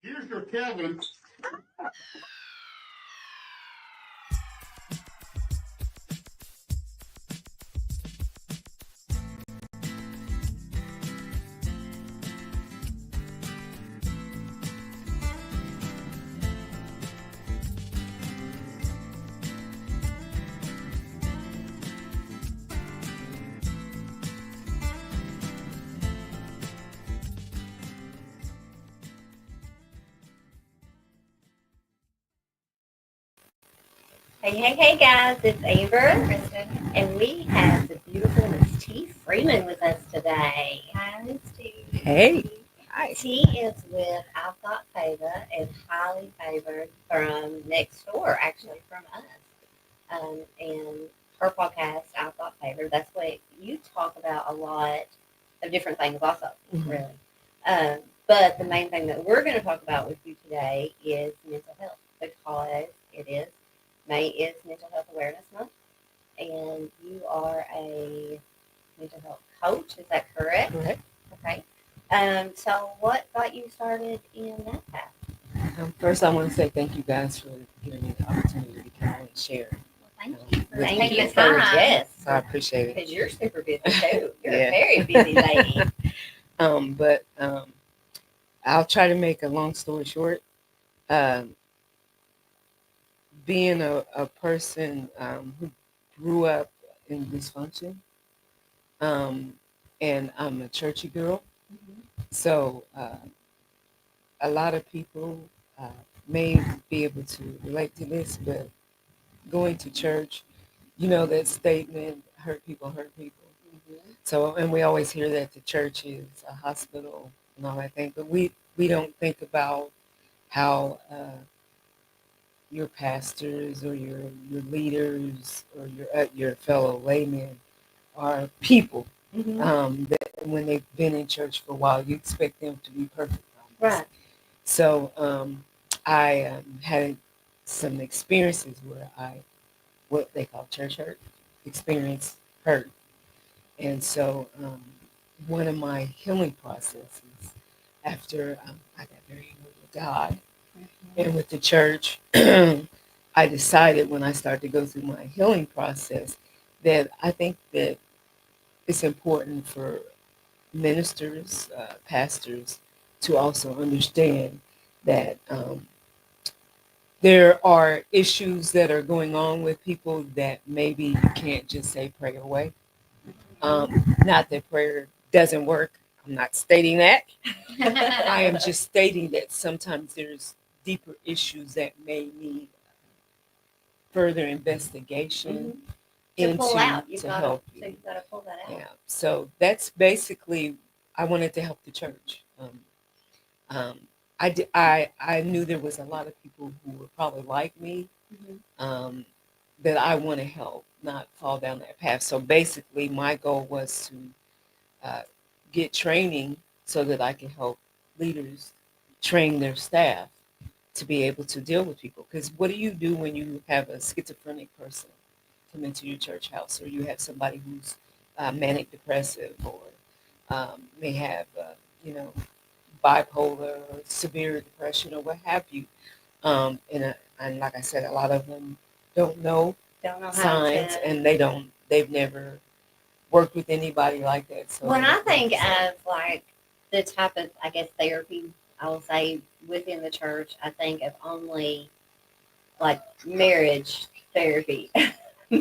Here's your Kevin. Hey, guys, it's Amber, Kristen. and we have the beautiful Miss T. Freeman with us today. Hi, Miss T. Hey. Hi. T is with I've Got Favor and highly favored from next door, actually from us. And her podcast, I've Got Favor, that's what you talk about a lot of different things also, really. Um, but the main thing that we're going to talk about with you today is mental health because it is May is Mental Health Awareness Month, and you are a mental health coach. Is that correct? Correct. Okay. So what got you started in that path? First, I want to say thank you guys for giving me the opportunity to come on and share. Well, thank you for Thank taking you the for time. yes, So I appreciate it. because you're super busy too. You're Yeah. a very busy lady. But I'll try to make a long story short. Um, Being a person who grew up in dysfunction, um, and I'm a churchy girl, so a lot of people uh, may be able to relate to this, but going to church, you know that statement, hurt people. So, and we always hear that the church is a hospital and all that thing, but we don't think about how your pastors or your leaders or your fellow laymen are people. That when they've been in church for a while, you expect them to be perfect. Right. So I had some experiences where what they call church hurt, experience hurt. And so one of my healing processes after I got very angry with God and with the church, I decided when I started to go through my healing process that I think that it's important for ministers, pastors, to also understand that there are issues that are going on with people that maybe you can't just say pray away. Not that prayer doesn't work. I'm not stating that. I am just stating that sometimes there's deeper issues that may need further investigation To pull out, to help so you. you got to pull that out. Yeah. So that's basically I wanted to help the church. Um, I knew there was a lot of people who were probably like me, um, that I want to help, not fall down that path. So basically, my goal was to uh, get training so that I can help leaders train their staff to be able to deal with people. Because what do you do when you have a schizophrenic person come into your church house, or you have somebody who's manic depressive, or may have, you know, bipolar, or severe depression, or what have you? And like I said, a lot of them don't know Don't know how signs, to. and they've never worked with anybody like that. So When I think of like the type of, I guess, therapy, I will say within the church, I think of only like marriage therapy,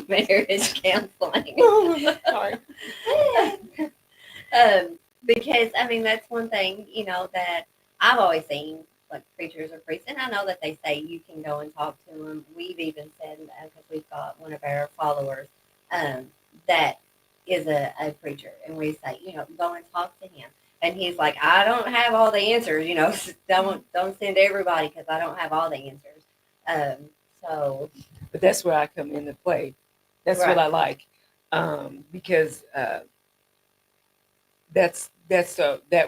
marriage counseling. sorry. Because I mean that's one thing that I've always seen like preachers or priests, and I know that they say you can go and talk to them. We've even said because we've got one of our followers um, that is a preacher, and we say go and talk to him, and he's like I don't have all the answers, don't send everybody because I don't have all the answers. Um, so But that's where I come into play. That's what right, I like, because that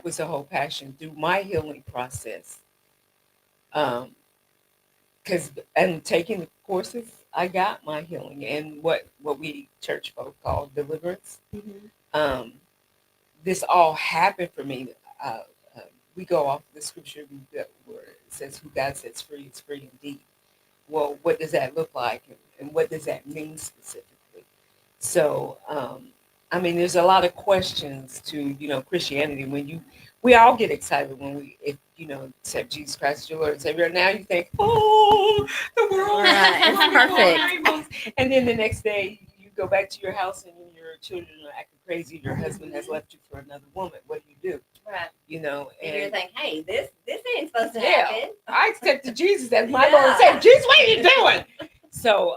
was the whole passion through my healing process. Because and taking the courses, I got my healing and what we church folk call deliverance. Um, this all happened for me. Uh, we go off the scripture where it says, "Who God sets free is free indeed." Well, what does that look like, and what does that mean specifically? So, I mean, there's a lot of questions to Christianity. We all get excited when if accept Jesus Christ as your Lord and Savior. Now you think, oh, the world is Right, it's wonderful, perfect. rainbows. And then the next day you go back to your house and your children are acting crazy. Your husband has left you for another woman. What do? Right. And You're thinking, hey, this ain't supposed to yeah, happen. I accepted Jesus as my Lord and Savior. Jesus, what are you doing? So,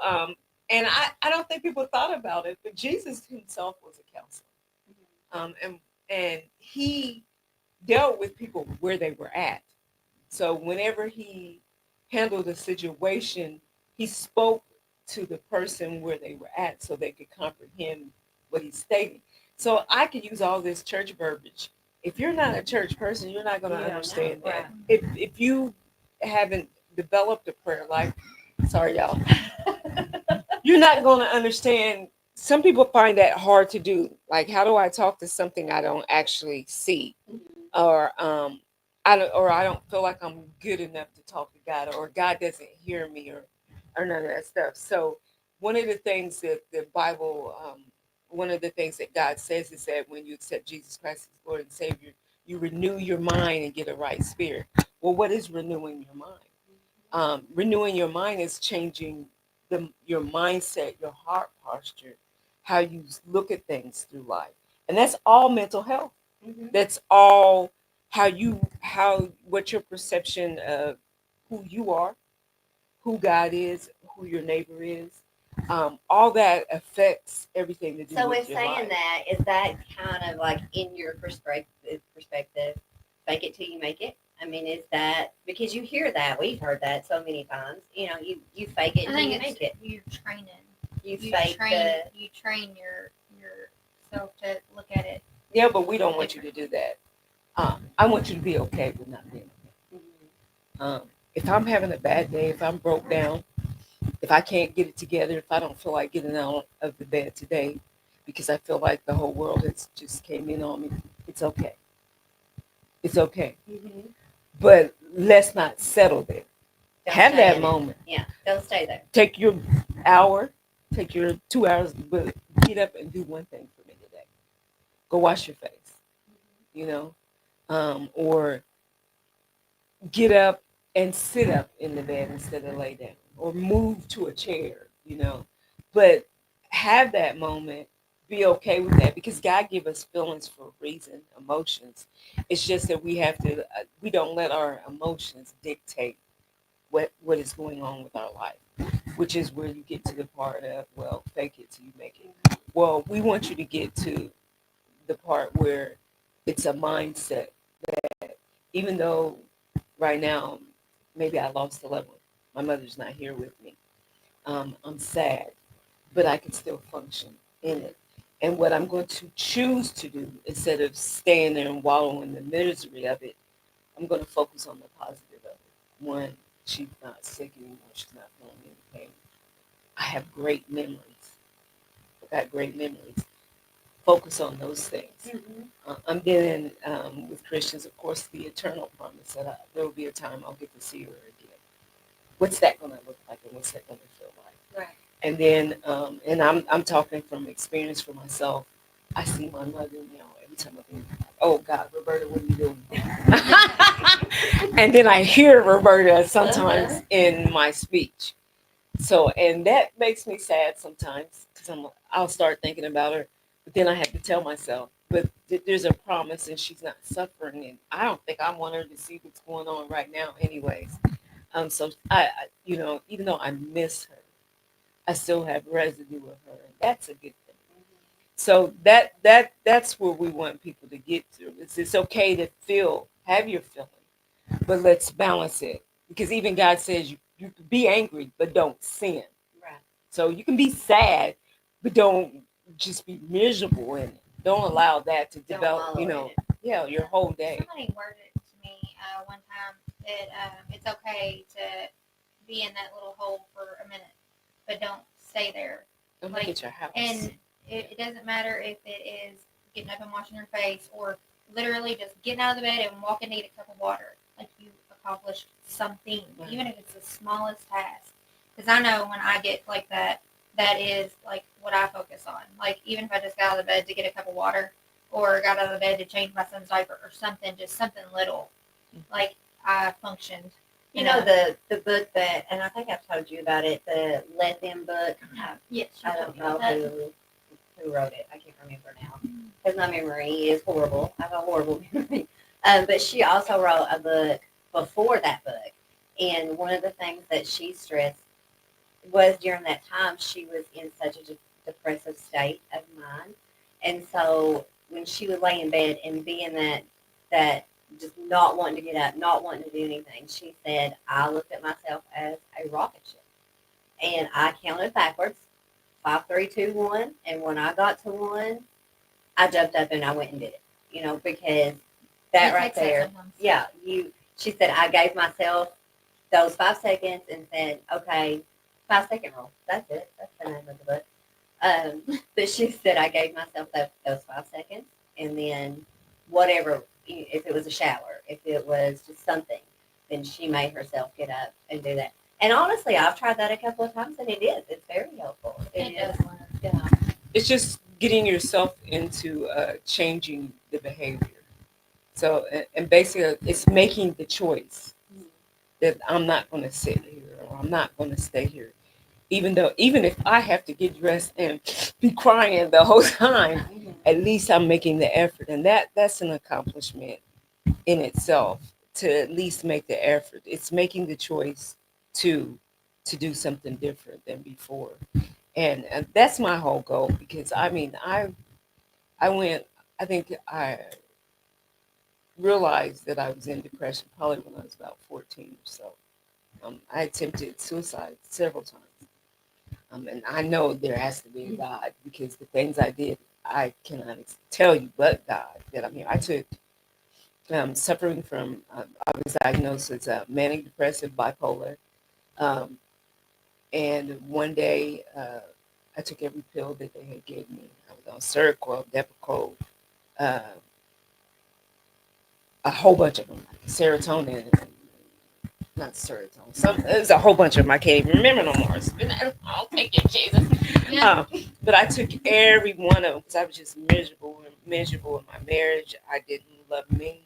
and I don't think people thought about it, but Jesus himself was a counselor, and he dealt with people where they were at. So whenever he handled a situation, he spoke to the person where they were at so they could comprehend what he's stating. So I could use all this church verbiage. If you're not a church person, you're not going You to don't understand know, that. right. If you haven't developed a prayer life, sorry y'all, you're not going to understand. Some people find that hard to do. Like, how do I talk to something I don't actually see? Or I don't feel like I'm good enough to talk to God, or God doesn't hear me, or none of that stuff. So one of the things that the Bible, one of the things that God says is that when you accept Jesus Christ as Lord and Savior, you renew your mind and get a right spirit. Well, what is renewing your mind? Renewing your mind is changing your mindset, your heart posture, how you look at things through life, and that's all mental health. That's all how what your perception of who you are, who God is, who your neighbor is. All that affects everything to do So, with in your saying life. that, is that kind of like in your perspective, fake it till you make it? I mean, is that because you hear that? We've heard that so many times. You fake it I until think you it's make it. you're training. You You fake train. You train yourself to look at it. Yeah, but we don't want you to do that. I want you to be okay with not being okay. If I'm having a bad day, if I'm broke down, if I can't get it together, if I don't feel like getting out of the bed today because I feel like the whole world has just came in on me, it's okay. It's okay. But let's not settle there. Don't Have stay that in it. moment. Yeah, don't stay there. Take your hour, take your 2 hours, but get up and do one thing for me today. Go wash your face, you know, or get up and sit up in the bed instead of lay down, or move to a chair, but have that moment. Be okay with that, because God give us feelings for a reason, emotions. It's just that we don't let our emotions dictate what is going on with our life, which is where you get to the part of, well, fake it till you make it. Well, we want you to get to the part where it's a mindset that, even though right now maybe I lost a loved one, my mother's not here with me, I'm sad, but I can still function in it. And what I'm going to choose to do, instead of staying there and wallowing in the misery of it, I'm going to focus on the positive of it. One, she's not sick anymore. She's not feeling any pain. I have great memories. I got great memories. Focus on those things. I'm dealing with Christians, of course, the eternal promise that there will be a time I'll get to see her again. What's that going to look like, and what's that going to feel like? Right. And then, and I'm talking from experience for myself. I see my mother now every time I think, oh God, Roberta, what are you doing? And then I hear Roberta sometimes in my speech. So, and that makes me sad sometimes, because I'll start thinking about her, but then I have to tell myself, but there's a promise, and she's not suffering, and I don't think I want her to see what's going on right now, anyways. So even though I miss her, I still have residue of her, and that's a good thing. So that's where we want people to get to. It's okay to have your feeling, but let's balance it, because even God says you can be angry, but don't sin. Right. So you can be sad, but don't just be miserable in it. Don't allow that to Don't develop. wallow in it. Yeah, your whole day. Somebody worded it to me one time that it's okay to be in that little hole for a minute, but don't stay there. Don't make it your house. And it doesn't matter if it is getting up and washing your face, or literally just getting out of the bed and walking to get a cup of water. Like you accomplished something, Right. even if it's the smallest task. Because I know when I get like that, that is like what I focus on. Like even if I just got out of the bed to get a cup of water, or got out of the bed to change my son's diaper, or something, just something little, like I functioned. You know the book that, and I think I've told you about it, the Let Them book. Yes, I don't know who wrote it. I can't remember now because my memory is horrible. I have a horrible memory. But she also wrote a book before that book, and one of the things that she stressed was during that time she was in such a depressive state of mind, and so when she would lay in bed and be in that just not wanting to get up, not wanting to do anything, she said, I looked at myself as a rocket ship, and I counted backwards, 5, 3, 2, 1, and when I got to one, I jumped up and I went and did it. Because that it right takes that there, sometimes. yeah, you. She said I gave myself those 5 seconds and said, okay, 5 second rule. That's it. That's the name of the book. But she said I gave myself those 5 seconds, and then whatever, if it was a shower, if it was just something, then she made herself get up and do that. And honestly, I've tried that a couple of times, and it is. It's very helpful. It It is. does work. Yeah. It's just getting yourself into changing the behavior. So, and basically, it's making the choice that I'm not going to sit here or I'm not going to stay here. Even if I have to get dressed and be crying the whole time, Mhm. at least I'm making the effort, and that's an accomplishment in itself to at least make the effort. It's making the choice to to do something different than before, and that's my whole goal. Because I mean, I went. I think I realized that I was in depression probably when I was about 14 or so. I attempted suicide several times. And I know there has to be a God because the things I did, I cannot tell you but God. That I mean, I took suffering from, I was diagnosed as manic depressive bipolar. Um, and one day I took every pill that they had given me. I was on Seroquel, Depakote, uh, a whole bunch of them, serotonin, not serotonin. There's a whole bunch of them. I can't even remember no more. Oh, thank you, Jesus. Yeah. But I took every one of them because I was just miserable in my marriage. I didn't love me.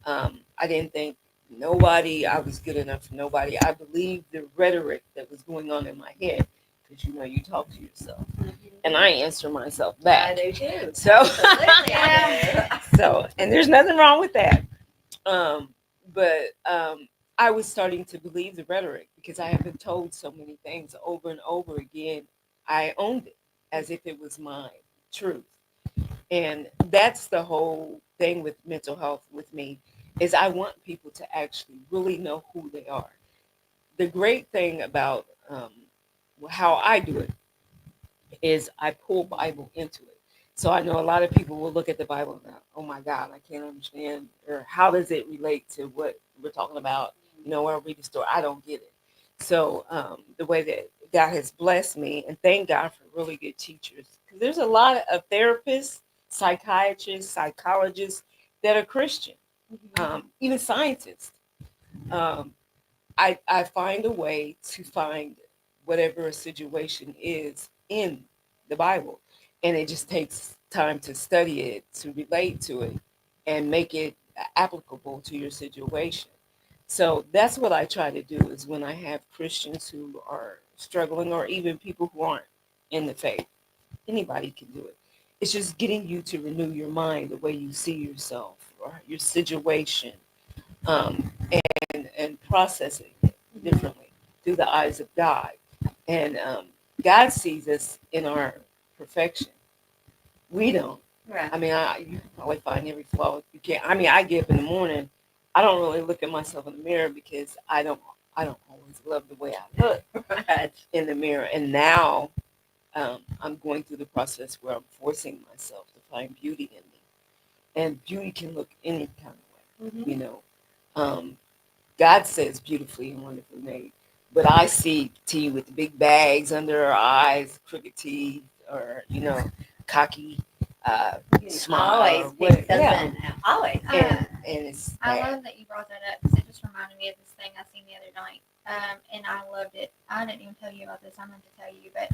I didn't think nobody, I was good enough for nobody. I believed the rhetoric that was going on in my head because you talk to yourself, and I answer myself I back. do too. So, Absolutely, I do. so, and there's nothing wrong with that. But I was starting to believe the rhetoric because I had been told so many things over and over again. I owned it as if it was my truth. And that's the whole thing with mental health with me is I want people to actually really know who they are. The great thing about how I do it is I pull Bible into it. So I know a lot of people will look at the Bible and go, oh my God, I can't understand, or how does it relate to what we're talking about? Or read the story. I don't get it. So the way that God has blessed me, and thank God for really good teachers, because there's a lot of therapists, psychiatrists, psychologists that are Christian, even scientists. Um, I find a way to find whatever a situation is in the Bible. And it just takes time to study it, to relate to it, and make it applicable to your situation. So that's what I try to do is when I have Christians who are struggling or even people who aren't in the faith, anybody can do it. It's just getting you to renew your mind, the way you see yourself or your situation. Um, and processing it differently through the eyes of God. And God sees us in our perfection. We don't. Right. I mean, you can probably find every flaw you can. I mean, I get up in the morning. I don't really look at myself in the mirror because I don't always love the way I look Right. in the mirror. And now I'm going through the process where I'm forcing myself to find beauty in me. And beauty can look any kind of way, Mhm. Um, God says beautifully and wonderfully made. But I see T with the big bags under her eyes, crooked teeth, or, cocky. You smile. always Or pick what, yeah. something out. Always. And it's I bad. love that you brought that up because it just reminded me of this thing I seen the other night. And I loved it. I didn't even tell you about this. I meant to tell you, but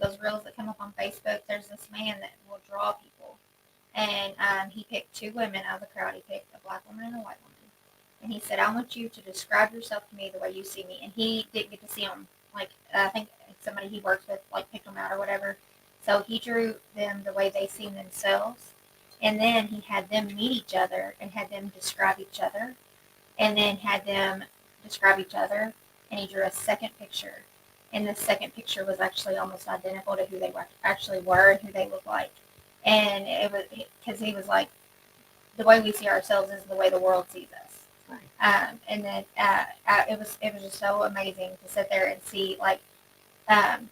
those reels that come up on Facebook, there's this man that will draw people, and he picked two women out of the crowd. He picked a black woman and a white woman, and he said, "I want you to describe yourself to me the way you see me." And he didn't get to see them. Like I think somebody he works with like picked them out or whatever. So he drew them the way they see themselves, and then he had them meet each other and had them describe each other, and then had them describe each other, and he drew a second picture, and the second picture was actually almost identical to who they actually were and who they looked like, and it was because he was like, the way we see ourselves is the way the world sees us. And then it was just so amazing to sit there and see like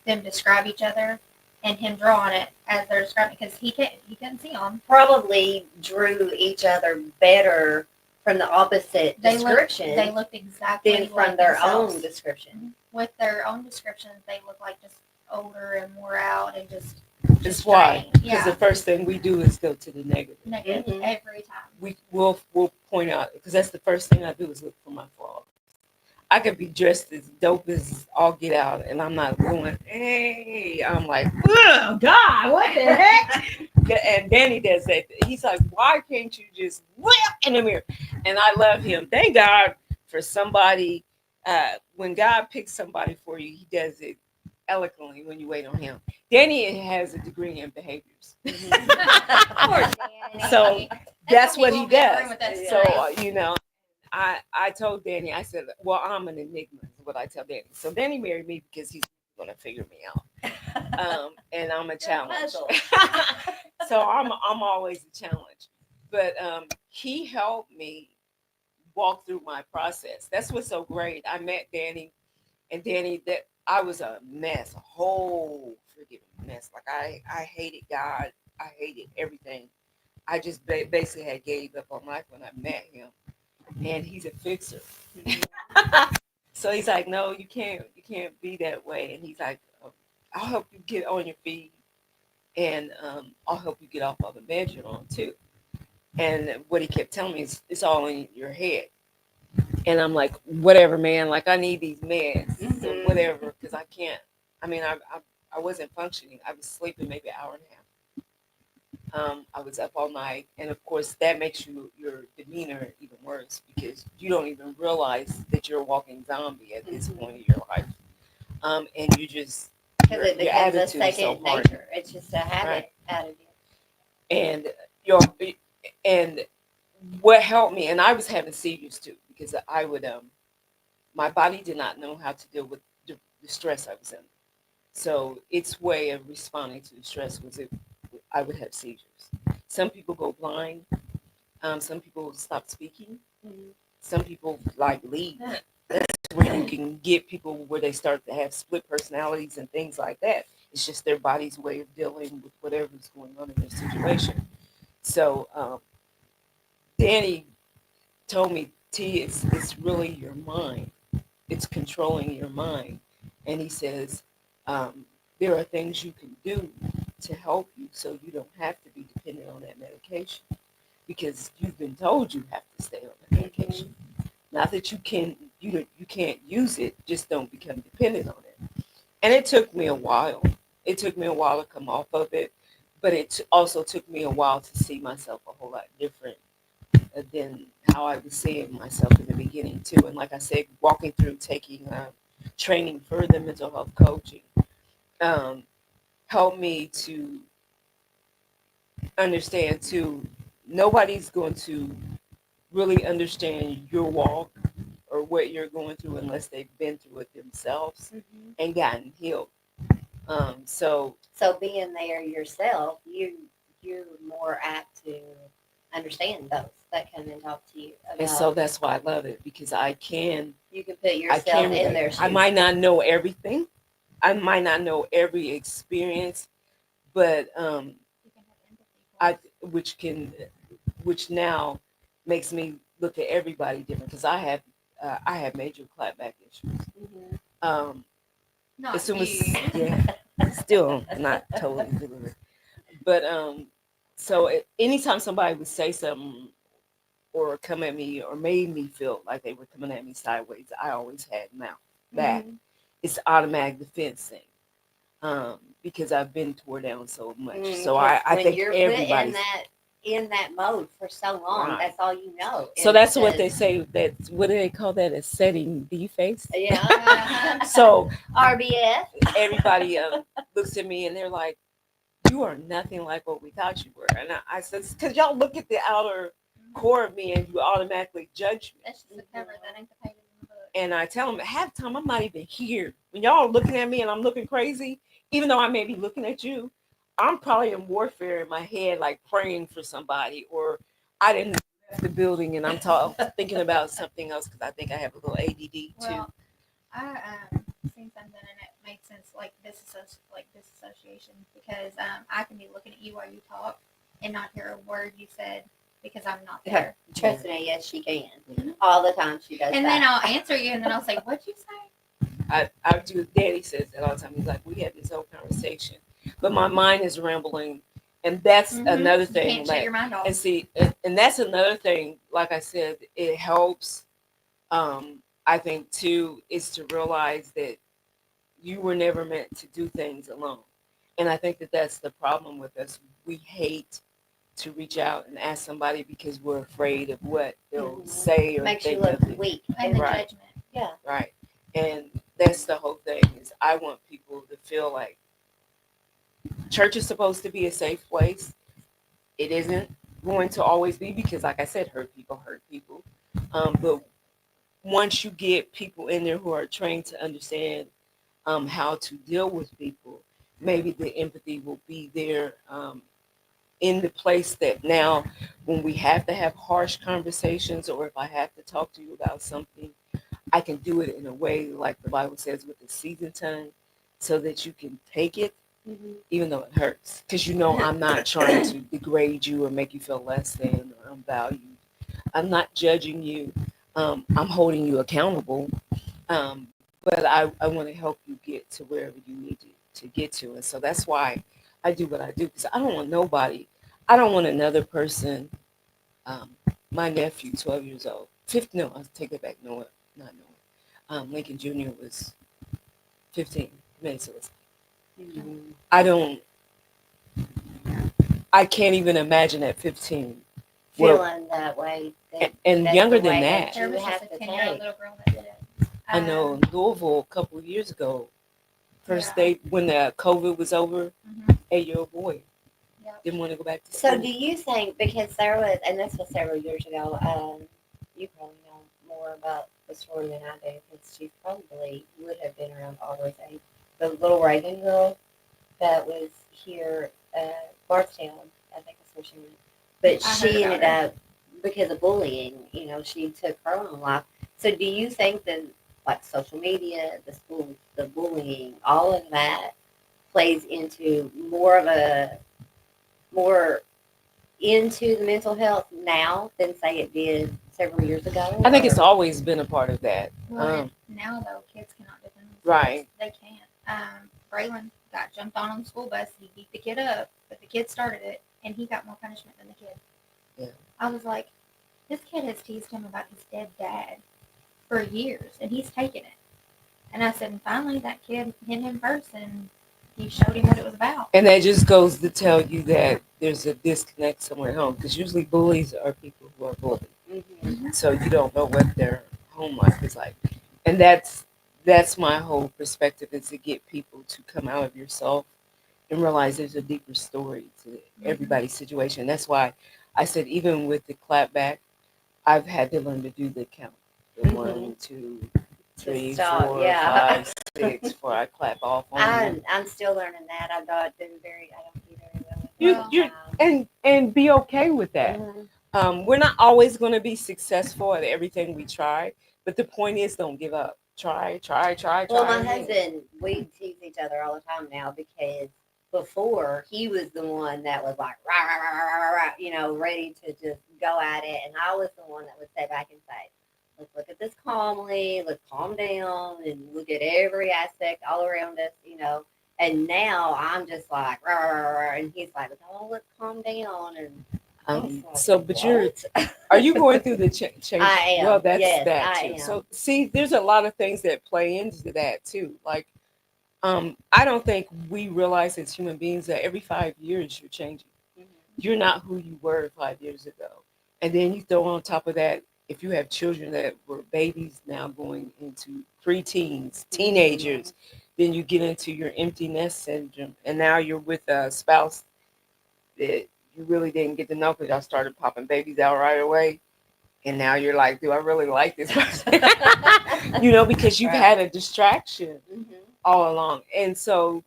them describe each other and him draw on it as they're describing because he couldn't see them. Probably drew each other better from the opposite description They looked exactly than from like their themselves. own description. With their own descriptions, they look like just older and wore out and just It's why, drained. because the first thing we do is go to the negative. Negative Mhm. every time. We'll point out, because that's the first thing I do is look for my flaws. I could be dressed as dope as all get out, and I'm not going, hey, I'm like, oh God, what the heck? And Danny does that. He's like, why can't you just whip in the mirror? And I love him. Thank God for somebody. When God picks somebody for you, he does it eloquently when you wait on him. Danny has a degree in behaviors. Poor Danny. So that's why what he won't be in the room does. with us So, tonight. I told Danny, I said, well, I'm an enigma, is what I tell Danny. So Danny married me because he's going to figure me out. And I'm a challenge. puzzle. So I'm always a challenge. But he helped me walk through my process. That's what's so great. I met Danny, and Danny, that I was a mess, a whole freaking mess. Like I hated God. I hated everything. I just basically had gave up on life when I met him, and he's a fixer. So he's like, no, you can't be that way. And he's like, I'll help you get on your feet, and I'll help you get off of the bed you're on too. And what he kept telling me is, it's all in your head. And I'm like, whatever, man. Like I need these meds, so Mhm. whatever, because I can't. I mean, I wasn't functioning. I was sleeping maybe an hour and a half. I was up all night, and of course, that makes your demeanor even worse because you don't even realize that you're a walking zombie at this point in your life, and you just Because it your becomes a attitude is so second hard, nature. It's just a habit right? out of you. And your and what helped me, and I was having seizures too because I would my body did not know how to deal with the stress I was in. So its way of responding to the stress was if I would have seizures. Some people go blind. Some people stop speaking. Mhm. Some people like leave. That's where you can get people where they start to have split personalities and things like that. It's just their body's way of dealing with whatever's going on in their situation. So Danny told me, T, it's really your mind. It's controlling your mind. And he says, there are things you can do to help you so you don't have to be dependent on that medication because you've been told you have to stay on that medication. Not that you can't use it, just don't become dependent on it. And it took me a while. It took me a while to come off of it, but it also took me a while to see myself a whole lot different than how I was seeing myself in the beginning too. And like I said, walking through taking training for the mental health coaching um, helped me to understand too. Nobody's going to really understand your walk or what you're going through unless they've been through it themselves Mhm. and gotten healed. So So being there yourself, you're more apt to understand those that come and talk to you and about. so that's why I love it because You can put I yourself can in their I shoes. might not know everything. I might not know every experience, but You can have empathy for I us. which now makes me look at everybody different because I have major clapback issues. Mhm. Um, as Not soon you. as yeah, still not totally delivered, but So anytime somebody would say something or come at me or made me feel like they were coming at me sideways, I always had mouth back. Mhm. It's automatic defense thing. Because I've been tore down so much. So 'Cause I when think you're put everybody's in that mode for so long, right. that's all you know. So And that's what they because say. That what do they call that? A setting defaced. yeah, So RBF. everybody looks at me and they're like, "You are nothing like what we thought you were." And I said, "Because y'all look at the outer core of me and you automatically judge me." That's just the cover. That ain't the pages in the book. And I tell them half the time I'm not even here. When y'all are looking at me and I'm looking crazy, even though I may be looking at you, I'm probably in warfare in my head, like praying for somebody, or I didn't left the building and I'm thinking about something else because I think I have a little ADD too. Well, I seen something and it made sense, like disassociation, because I can be looking at you while you talk and not hear a word you said because I'm not there. Trust me, yes, she can. All the time she does And that. then I'll answer you and then I'll say, "What'd you say?" I do. Daddy says that all the time. He's like, we had this whole conversation, but my mind is rambling, and that's another You thing. can't shut your mind off. And see, and that's another thing. Like I said, it helps. I think too is to realize that you were never meant to do things alone, and I think that that's the problem with us. We hate to reach out and ask somebody because we're afraid of what they'll say or Makes you think look of it. weak. And the Right. judgment. Yeah. Right. And that's the whole thing is I want people to feel like church is supposed to be a safe place. It isn't going to always be because, like I said, hurt people hurt people. But once you get people in there who are trained to understand how to deal with people, maybe the empathy will be there in the place that now when we have to have harsh conversations or if I have to talk to you about something, I can do it in a way like the Bible says with a seasoned tongue so that you can take it even though it hurts. Because you know I'm not trying to degrade you or make you feel less than or unvalued. I'm not judging you. I'm holding you accountable. But I want to help you get to wherever you need to get to. And so that's why I do what I do because I don't want nobody, I don't want another person, um, my nephew, 12 years old, 15, no, I'll take it back, Noah, not Noah. Lincoln Jr. was 15, minutes. I don't, I can't even imagine at 15. Feeling that way. And That's younger the than way that. There you was just have a to 10-year-old take. little girl that did it. I know in Louisville a couple of years ago, first Yeah. day when the COVID was over, Mhm. 8-year-old boy Yep. didn't want to go back to school. So do you think, because there was, and this was several years ago, you probably know more about the story than I do, because she probably would have been around all those age. The little Reagan girl that was here, Bardstown, I think that's where she went. But I heard she about ended her. up, because of bullying, she took her own life. So do you think that, like social media, the school, the bullying, all of that plays into more into the mental health now than say it did several years ago? I think it's or- always been a part of that. Well, now though, kids cannot defend themselves. Right. They can't. Braylon got jumped on the school bus. He beat the kid up, but the kid started it, and he got more punishment than the kid. Yeah. I was like, this kid has teased him about his dead dad for years, and he's taken it. And I said, and finally, that kid hit him first, and he showed him what it was about. And that just goes to tell you that there's a disconnect somewhere at home because usually bullies are people who are bullied. Mhm. So you don't know what their home life is like. And that's my whole perspective is to get people to come out of yourself and realize there's a deeper story to everybody's situation. That's why I said even with the clap back, I've had to learn to do the count. The 1, 2, 3, stop, 4, yeah. 5, 6 before I clap off on you. I'm still learning that. I don't do very well with You that. you and be okay with that. We're not always going to be successful at everything we try, but the point is, don't give up. Try. Well, my husband, we tease each other all the time now because before he was the one that was like rah, rah, rah, rah, rah, rah, ready to just go at it, and I was the one that would stay back and say, "Let's look at this calmly. Let's calm down and look at every aspect all around us." And now I'm just like, "Rah, rah, rah," and he's like, "Oh, let's calm down." And it's like, So, but what? are you going through the change? I Well, am. that's Yes, that I too. am. So, see, there's a lot of things that play into that too. Like, I don't think we realize as human beings that every 5 years you're changing. Mhm. You're not who you were 5 years ago. And then you throw on top of that, if you have children that were babies now going into preteens, Mhm. teenagers, then you get into your empty nest syndrome. And now you're with a spouse that you really didn't get to know because y'all started popping babies out right away. And now you're like, do I really like this person? Because you've had Right. a distraction Mhm. all along. And so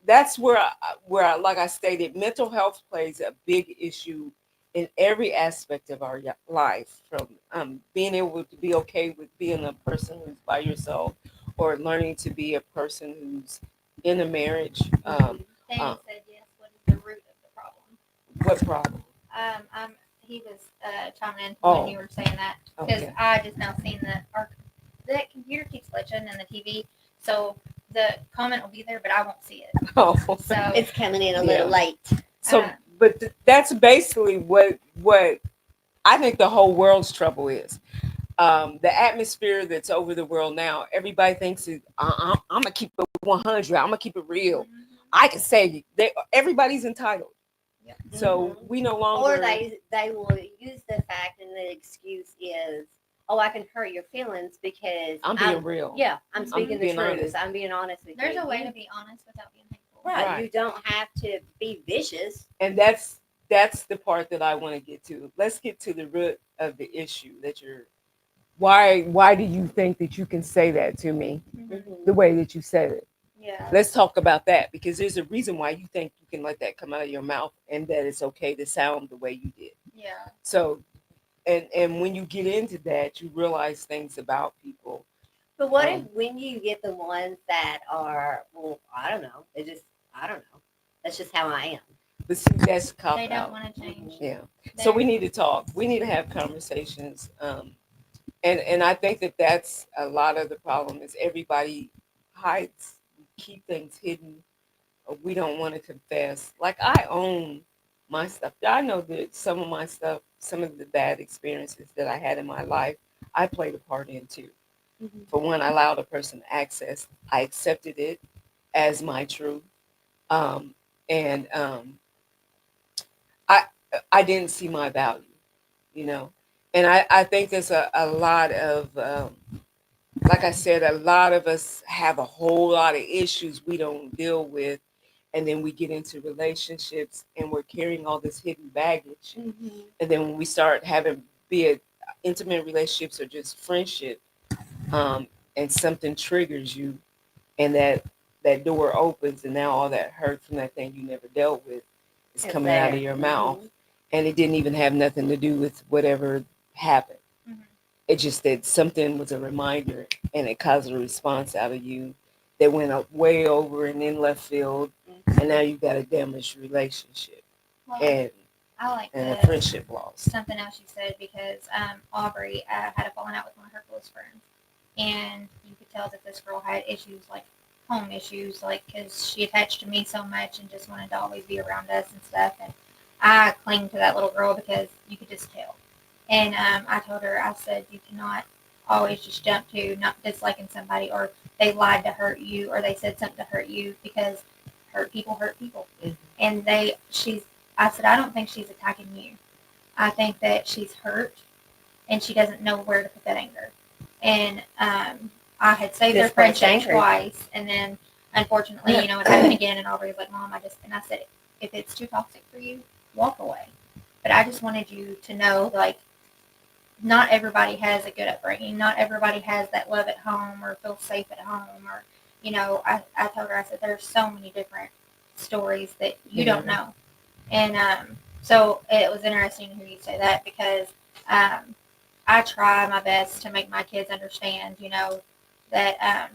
that's where like I stated, mental health plays a big issue in every aspect of our life, from being able to be okay with being a person who's by yourself, or learning to be a person who's in a marriage. Mhm. Danny Uh, said yes. What is the root of the problem? what problem? He was chiming in when Oh, you were saying that because okay. I just now seen that our that computer keeps glitching in the TV, so the comment will be there, but I won't see it. Oh, So It's coming in a little yeah. late. So, but that's basically what I think the whole world's trouble is. The atmosphere that's over the world now, everybody thinks I'm gonna keep it 100. I'm gonna keep it real. mm-hmm. I can say everybody's entitled. Yep. So Mhm. we no Or longer. they will use the fact, and the excuse is, "Oh, I can hurt your feelings because I'm being real. I'm Mm-hmm. I'm speaking the being truth. honest. I'm being honest with There's you. a way to be honest without being hateful. Right. Right. You don't have to be vicious. And that's the part that I want to get to. Let's get to the root of the issue that you're. Why do you think that you can say that to me Mm-hmm. the Mhm. way that you said it? Yeah. Let's talk about that, because there's a reason why you think you can let that come out of your mouth and that it's okay to sound the way you did. Yeah. So, and when you get into that, you realize things about people. But what if Um, when you get the ones that are, well, I don't know. I don't know. That's just how I am. but see, that's cop They don't out. want to change. Mhm. Yeah. So we They're need to talk. We need to have conversations. And I think that that's a lot of the problem is everybody hides, keep things hidden. We don't want to confess. Like, I own my stuff. I know that some of my stuff, some of the bad experiences that I had in my life, I played a part in too. Mhm. For one, I allowed a person access. I accepted it as my truth, um, and I I didn't see my value, you know. And I think there's a lot of like I said, a lot of us have a whole lot of issues we don't deal with, and then we get into relationships and we're carrying all this hidden baggage, Mhm. and then when we start having, be it intimate relationships or just friendship, um, and something triggers you, and that door opens, and now all that hurt from that thing you never dealt with is It's coming out of there. your mouth, Mhm. and it didn't even have nothing to do with whatever happened. mm-hmm. It just that something was a reminder, and it caused a response out of you that went up way over and in left field, and now Mhm. you've got a damaged relationship Well, and I like a the friendship lost. something else you said because Aubrey had a falling out with one of her close friends, and you could tell that this girl had issues like home issues, like because she attached to me so much and just wanted to always be around us and stuff. And I clinged to that little girl because you could just tell. And I told her, I said, you cannot always just jump to not disliking somebody, or they lied to hurt you, or they said something to hurt you, because hurt people hurt people. Mhm. And I said, I don't think she's attacking you. I think that she's hurt and she doesn't know where to put that anger. And I had saved their Misplaced friendship anger. twice, and then unfortunately, it happened again. And Aubrey was like, "Mom, and I said, if it's too toxic for you, walk away." But I just wanted you to know, like, not everybody has a good upbringing. Not everybody has that love at home or feels safe at home. Or, I told her, I said, there's so many different stories that you don't know. And so it was interesting to hear you say that because I try my best to make my kids understand, that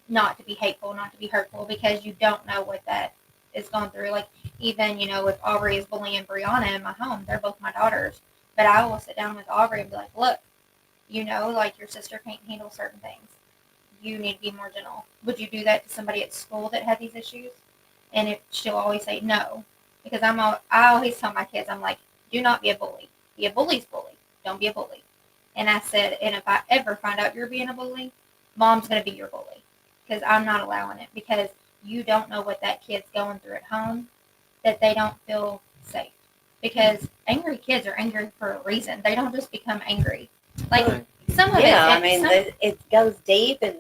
not to be hateful, not to be hurtful, because you don't know what that is going through. Like, even, with Aubrey is bullying Brianna in my home, they're both my daughters. But I will sit down with Aubrey and be like, look, like your sister can't handle certain things. you need to be more gentle. Would you do that to somebody at school that had these issues? And if she'll always say no, because I always tell my kids, I'm like, do not be a bully. Be a bully's bully. Don't be a bully. And I said, and if I ever find out you're being a bully, mom's going to be your bully, because I'm not allowing it, because you don't know what that kid's going through at home, that they don't feel safe. Because angry kids are angry for a reason. They don't just become angry. Like some of Yeah, I it, mean, some, it goes deep, and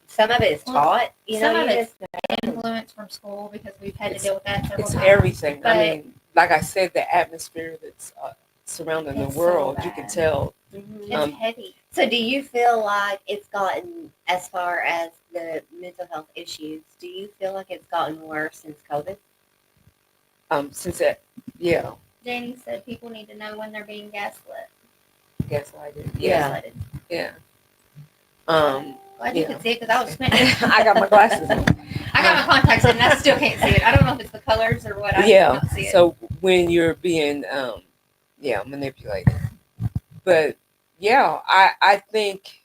some of it is taught. You some know, of you it's just influence from school, because we've had to deal with that several It's times. everything. But I mean, like I said, the atmosphere that's surrounding the It's so world, you can bad. tell. It's heavy. So, do you feel like it's gotten, as far as the mental health issues, do you feel like it's gotten worse since COVID? Since that, yeah, Danny said people need to know when they're being gaslit. gaslighted. Yeah. Gaslighted. Yeah. Glad you Yeah. could see it, because I was squinting. I got my glasses on. I got my contacts in, and I still can't see it. I don't know if it's the colors or what. I Yeah. can't see it. So when you're being, manipulated, but yeah, I think,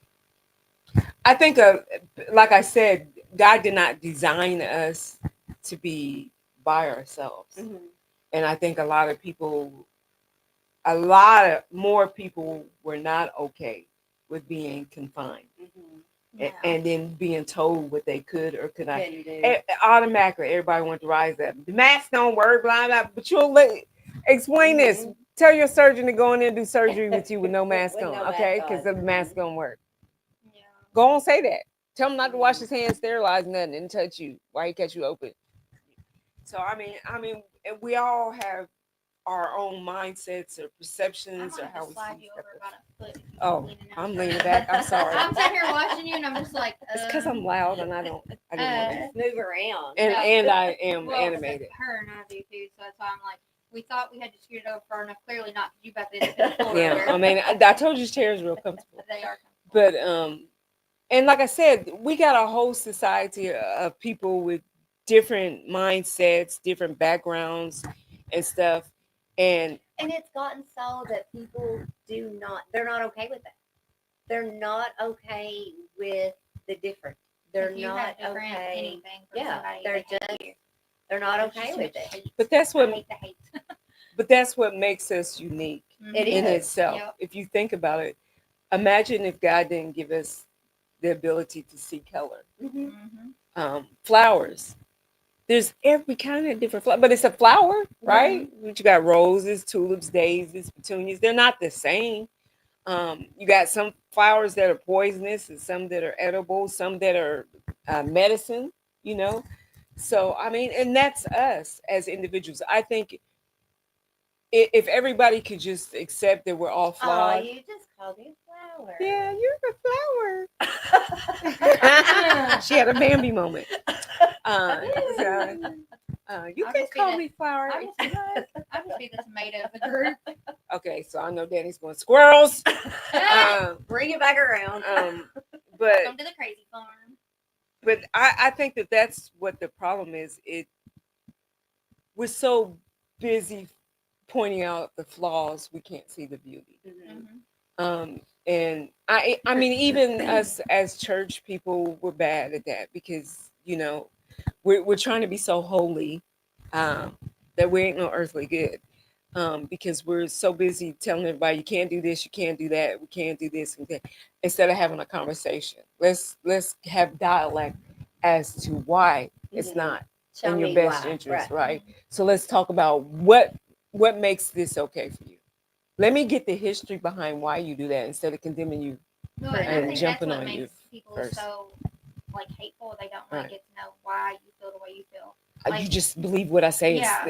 like I said, God did not design us to be by ourselves, and I think a lot of more people were not okay with being confined. Yeah. And then being told what they could or could not. Can do. Automatically, everybody wants to rise up. The mask don't work, blah, blah. But explain this. Mhm. Tell your surgeon to go in there and do surgery with you with no mask With on, no okay? mask Because on. the mask don't work. Yeah. Go on, say that. Tell him not to wash his hands, sterilize nothing, and touch you while he catch you open. So I mean, we all have our own mindsets or I perceptions might or have how to we slide see you stuff. over about a foot if you keep Oh, leaning out. I'm leaning back. I'm sorry. I'm sitting here watching you, and I'm just like, It's because I'm loud and I didn't want to. Just move around. No. And I am well, animated. Her and I do too, so that's why I'm like, we thought we had to scoot it over far enough. Clearly not, because you about to hit the floor. Yeah, over I mean, I told you this chair is real comfortable. They are comfortable. But and like I said, we got a whole society of people with different mindsets, different backgrounds, and stuff. And it's gotten so that people they're not okay with that. They're not okay with the different. They're if you not have different okay. anything from Yeah, somebody, they're they hate you. They're not There's okay just with so much it. hate. but that's I what hate the hate. makes us unique It in is. itself. Yep. If you think about it, imagine if God didn't give us the ability to see color. Mm-hmm. Flowers. There's every kind of different flower, but it's a flower, right? But you got roses, tulips, daisies, petunias. They're not the same. You got some flowers that are poisonous, and some that are edible, some that are medicine. You know, so I mean, and that's us as individuals. I think if everybody could just accept that we're all Oh, flawed. you just called me a flower. Yeah, you're a flower. She had a Bambi moment. You I'll can just be call the- me flower. I'll just be the tomato of the group. Okay, so I know Danny's going squirrels. Bring it back around. But Welcome to the crazy farm. but I think that's what the problem is. We're so busy pointing out the flaws, we can't see the beauty. And I mean, even us as church people, we're bad at that because we're trying to be so holy that we ain't no earthly good. Because we're so busy telling everybody you can't do this, you can't do that, we can't do this and that, instead of having a conversation. Let's have dialect as to why it's not Tell in your me best why. interest, right? So let's talk about what makes this okay for you. Let me get the history behind why you do that instead of condemning you. Well, and I And think that's jumping what on you makes people first. so hateful. They don't Right. get to know why you feel the way you feel. You just believe what I say. Yeah.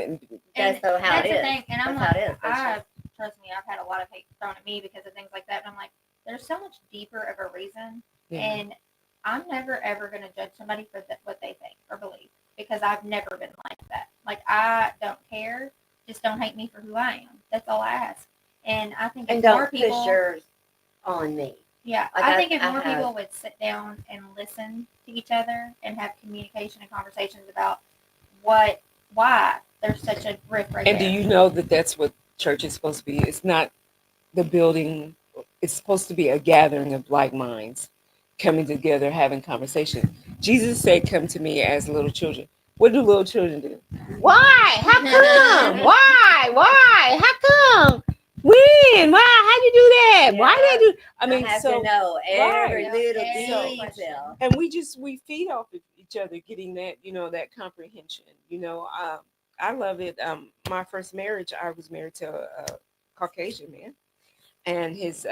That's so how that's it the is. thing. And I'm That's like, how it is. trust me, I've had a lot of hate thrown at me because of things like that. And I'm like, there's so much deeper of a reason. Yeah. And I'm never ever going to judge somebody for what they think or believe, because I've never been like that. Like, I don't care. Just don't hate me for who I am. That's all I ask. And I think And if more don't people, push yours on me. yeah, Like I think if I more have. people would sit down and listen to each other and have communication and conversations about why there's such a rift right And there. do you know that that's what church is supposed to be? It's not the building. It's supposed to be a gathering of like minds. coming together, having conversation. Jesus said, "Come to me as little children." What do little children do? Why? How come? Why? Why? How come? When? Why? How'd you do that? Why did you? I I mean, have so to know every right. little Every So, question. detail. and we feed off of each other, getting that that comprehension. I love it. My first marriage, I was married to a Caucasian man, and his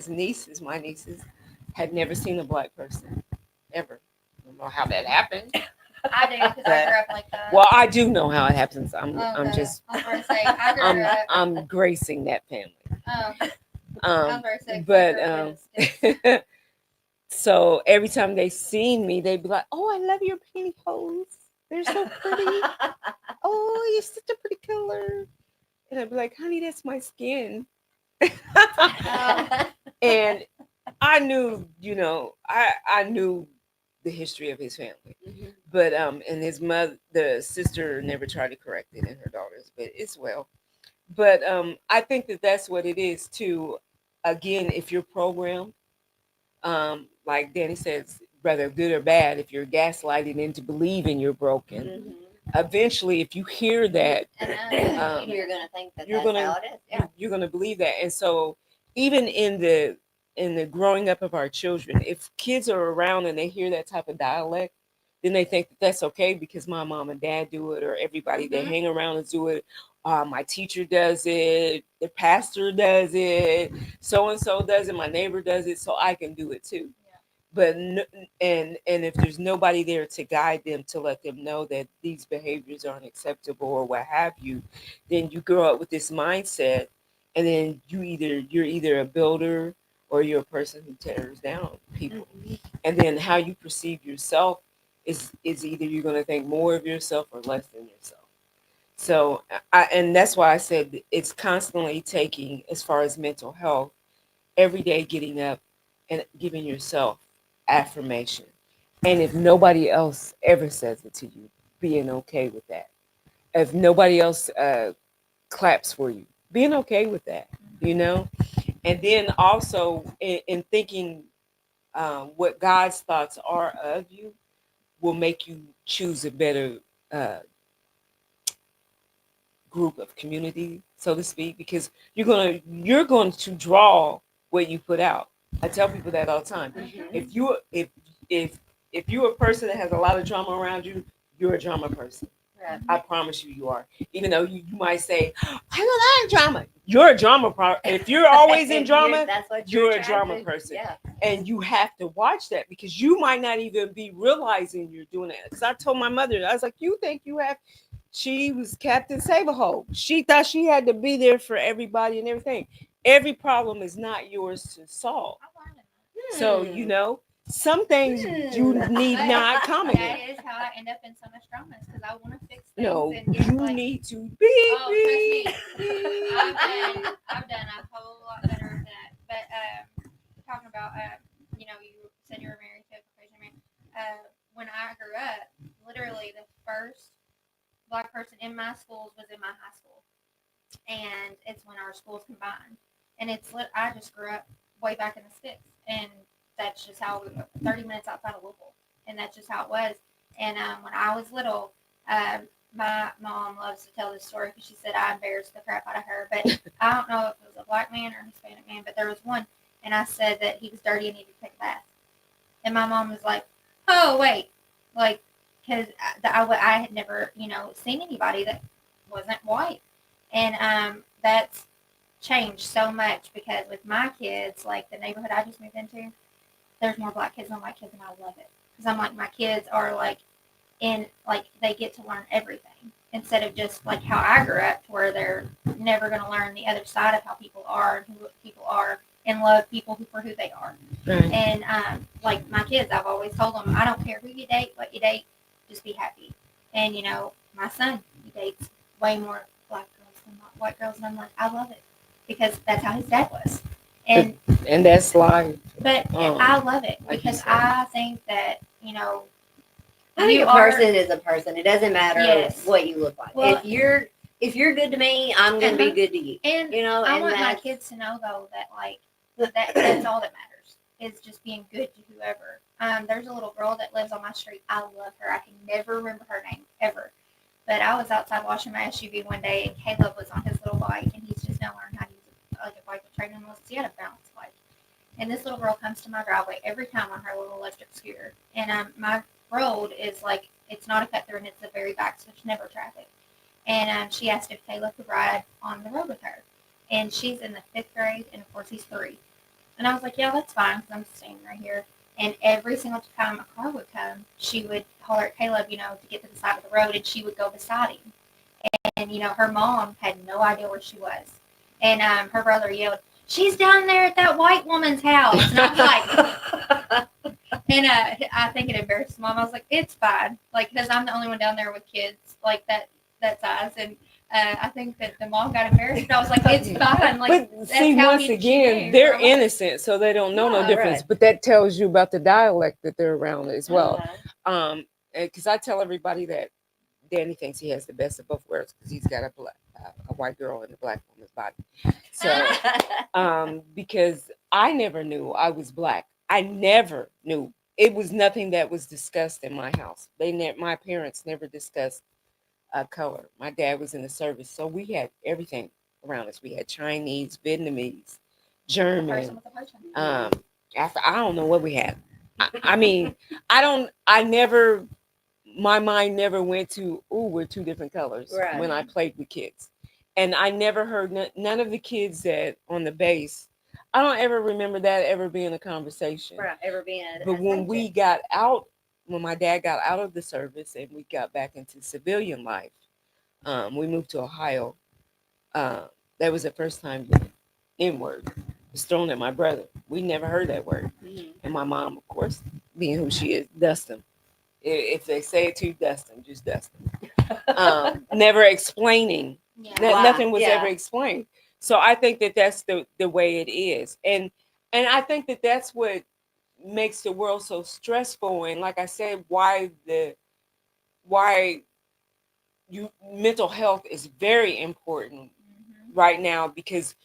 nieces, my nieces, had never seen a black person ever. I don't know how that happened. I do because I grew up like that. Well, I do know how it happens. I'm Okay. just I was going to say I grew I'm up. I'm gracing that family. I was very sick. But so every time they seen me, they'd be like, "Oh, I love your pantyhose. They're so pretty. Oh, you're such a pretty color." And I'd be like, "Honey, that's my skin." And I knew, I knew the history of his family. Mhm. But and his mother, the sister, never tried to correct it, and her daughters, but it's well. But I think that that's what it is too. Again, if you're programmed, like Danny says, whether good or bad, if you're gaslighted into believing you're broken, Mhm. eventually, if you hear that, You're gonna think that you're that's gonna how it is. Yeah. you're gonna believe that. And so, even in the growing up of our children, if kids are around and they hear that type of dialect, then they think that that's okay because my mom and dad do it, or everybody they Mhm. hang around and do it. My teacher does it, the pastor does it, so and so does it, my neighbor does it, so I can do it too. But and if there's nobody there to guide them, to let them know that these behaviors aren't acceptable or what have you, then you grow up with this mindset, and then you're either a builder or you're a person who tears down people. Mhm. And then how you perceive yourself is either you're going to think more of yourself or less than yourself. So and that's why I said it's constantly taking, as far as mental health, every day getting up and giving yourself affirmation. And if nobody else ever says it to you, being okay with that. If nobody else claps for you, being okay with that, you know? And then also in thinking what God's thoughts are of you will make you choose a better uh, group of community, so to speak, because you're going to draw what you put out. I tell people that all the time. Mhm. If you're a person that has a lot of drama around you, you're a drama person. Right. I promise you are. Even though you might say, I don't like drama. You're a drama if you're always in drama, That's what you're a drama attracted. person. Yeah. And you have to watch that because you might not even be realizing you're doing that. Because I told my mother, I was like, you think you have, she was Captain Save-A-Hole. She thought she had to be there for everybody and everything. Every problem is not yours to solve. So, some things you need But not comment that on. is how I end up in so much drama because I want to fix things No, and get you like. need to be. Oh, trust me, I've done a whole lot better than that. But talking about you said you were married to a Caucasian man. When I grew up, literally the first black person in my schools was in my high school, and it's when our schools combined. And I just grew up way back in the sticks, and that's just how 30 minutes outside of Louisville, and that's just how it was. And when I was little, my mom loves to tell this story because she said I embarrassed the crap out of her. But I don't know if it was a black man or a Hispanic man, but there was one, and I said that he was dirty and needed to take a bath. And my mom was like, "Oh wait," like because I had never seen anybody that wasn't white, and that's changed so much because with my kids, like the neighborhood I just moved into, there's more black kids than white kids, and I love it because I'm like my kids are like they get to learn everything instead of just like how I grew up, to where they're never going to learn the other side of how people are and who people are and love people for who they are. Right. And like my kids, I've always told them, I don't care who you date, what you date, just be happy. And my son, he dates way more black girls than white girls, and I'm like, I love it because that's how his dad was. And that's life. But I love it because I think that I think a person is a person. It doesn't matter Yes. what you look like. Well, if you're good to me, I'm gonna be good to you. And I want my that's kids to know though that like that's all that matters. is just being good to whoever. There's a little girl that lives on my street. I love her. I can never remember her name ever. But I was outside washing my SUV one day, and Caleb was on his little bike, and he's just now learning how to use a bike with training wheels. He had a balance bike. And this little girl comes to my driveway every time on her little electric scooter. And my road is like, it's not a cut through, and it's the very back, so there's never traffic. And she asked if Caleb could ride on the road with her. And she's in the 5th grade, and of course he's 3. And I was like, yeah, that's fine, because I'm standing right here. And every single time a car would come, she would holler at Caleb, to get to the side of the road, and she would go beside him. And, her mom had no idea where she was. And her brother yelled, she's down there at that white woman's house. And I was like, and I think it embarrassed mom. I was like, it's fine. Like, because I'm the only one down there with kids like that size. And I think that the mom got embarrassed. But I was like, it's fine. Like, but see, once again, they're innocent, so they don't know no difference. Right. But that tells you about the dialect that they're around as well. Because I tell everybody that Danny thinks he has the best of both worlds because he's got a white girl in a black woman's body. So, because I never knew I was black. I never knew. It was nothing that was discussed in my house. My parents never discussed color. My dad was in the service, so we had everything around us. We had Chinese, Vietnamese, German. After I don't know what we had. I mean, my mind never went to, we're 2 different colors when I played with kids. And I never heard none of the kids that on the base. I don't ever remember that ever being a conversation. Right, ever being. But when we got out, when my dad got out of the service and we got back into civilian life, we moved to Ohio. That was the first time the N-word was thrown at my brother. We never heard that word. Mm-hmm. And my mom, of course, being who she is, dust him. If they say it to you, dust them, just dust them. Never explaining. Yeah. Nothing was ever explained. So I think that that's the way it is. And I think that that's what makes the world so stressful. And like I said, why mental health is very important right now, because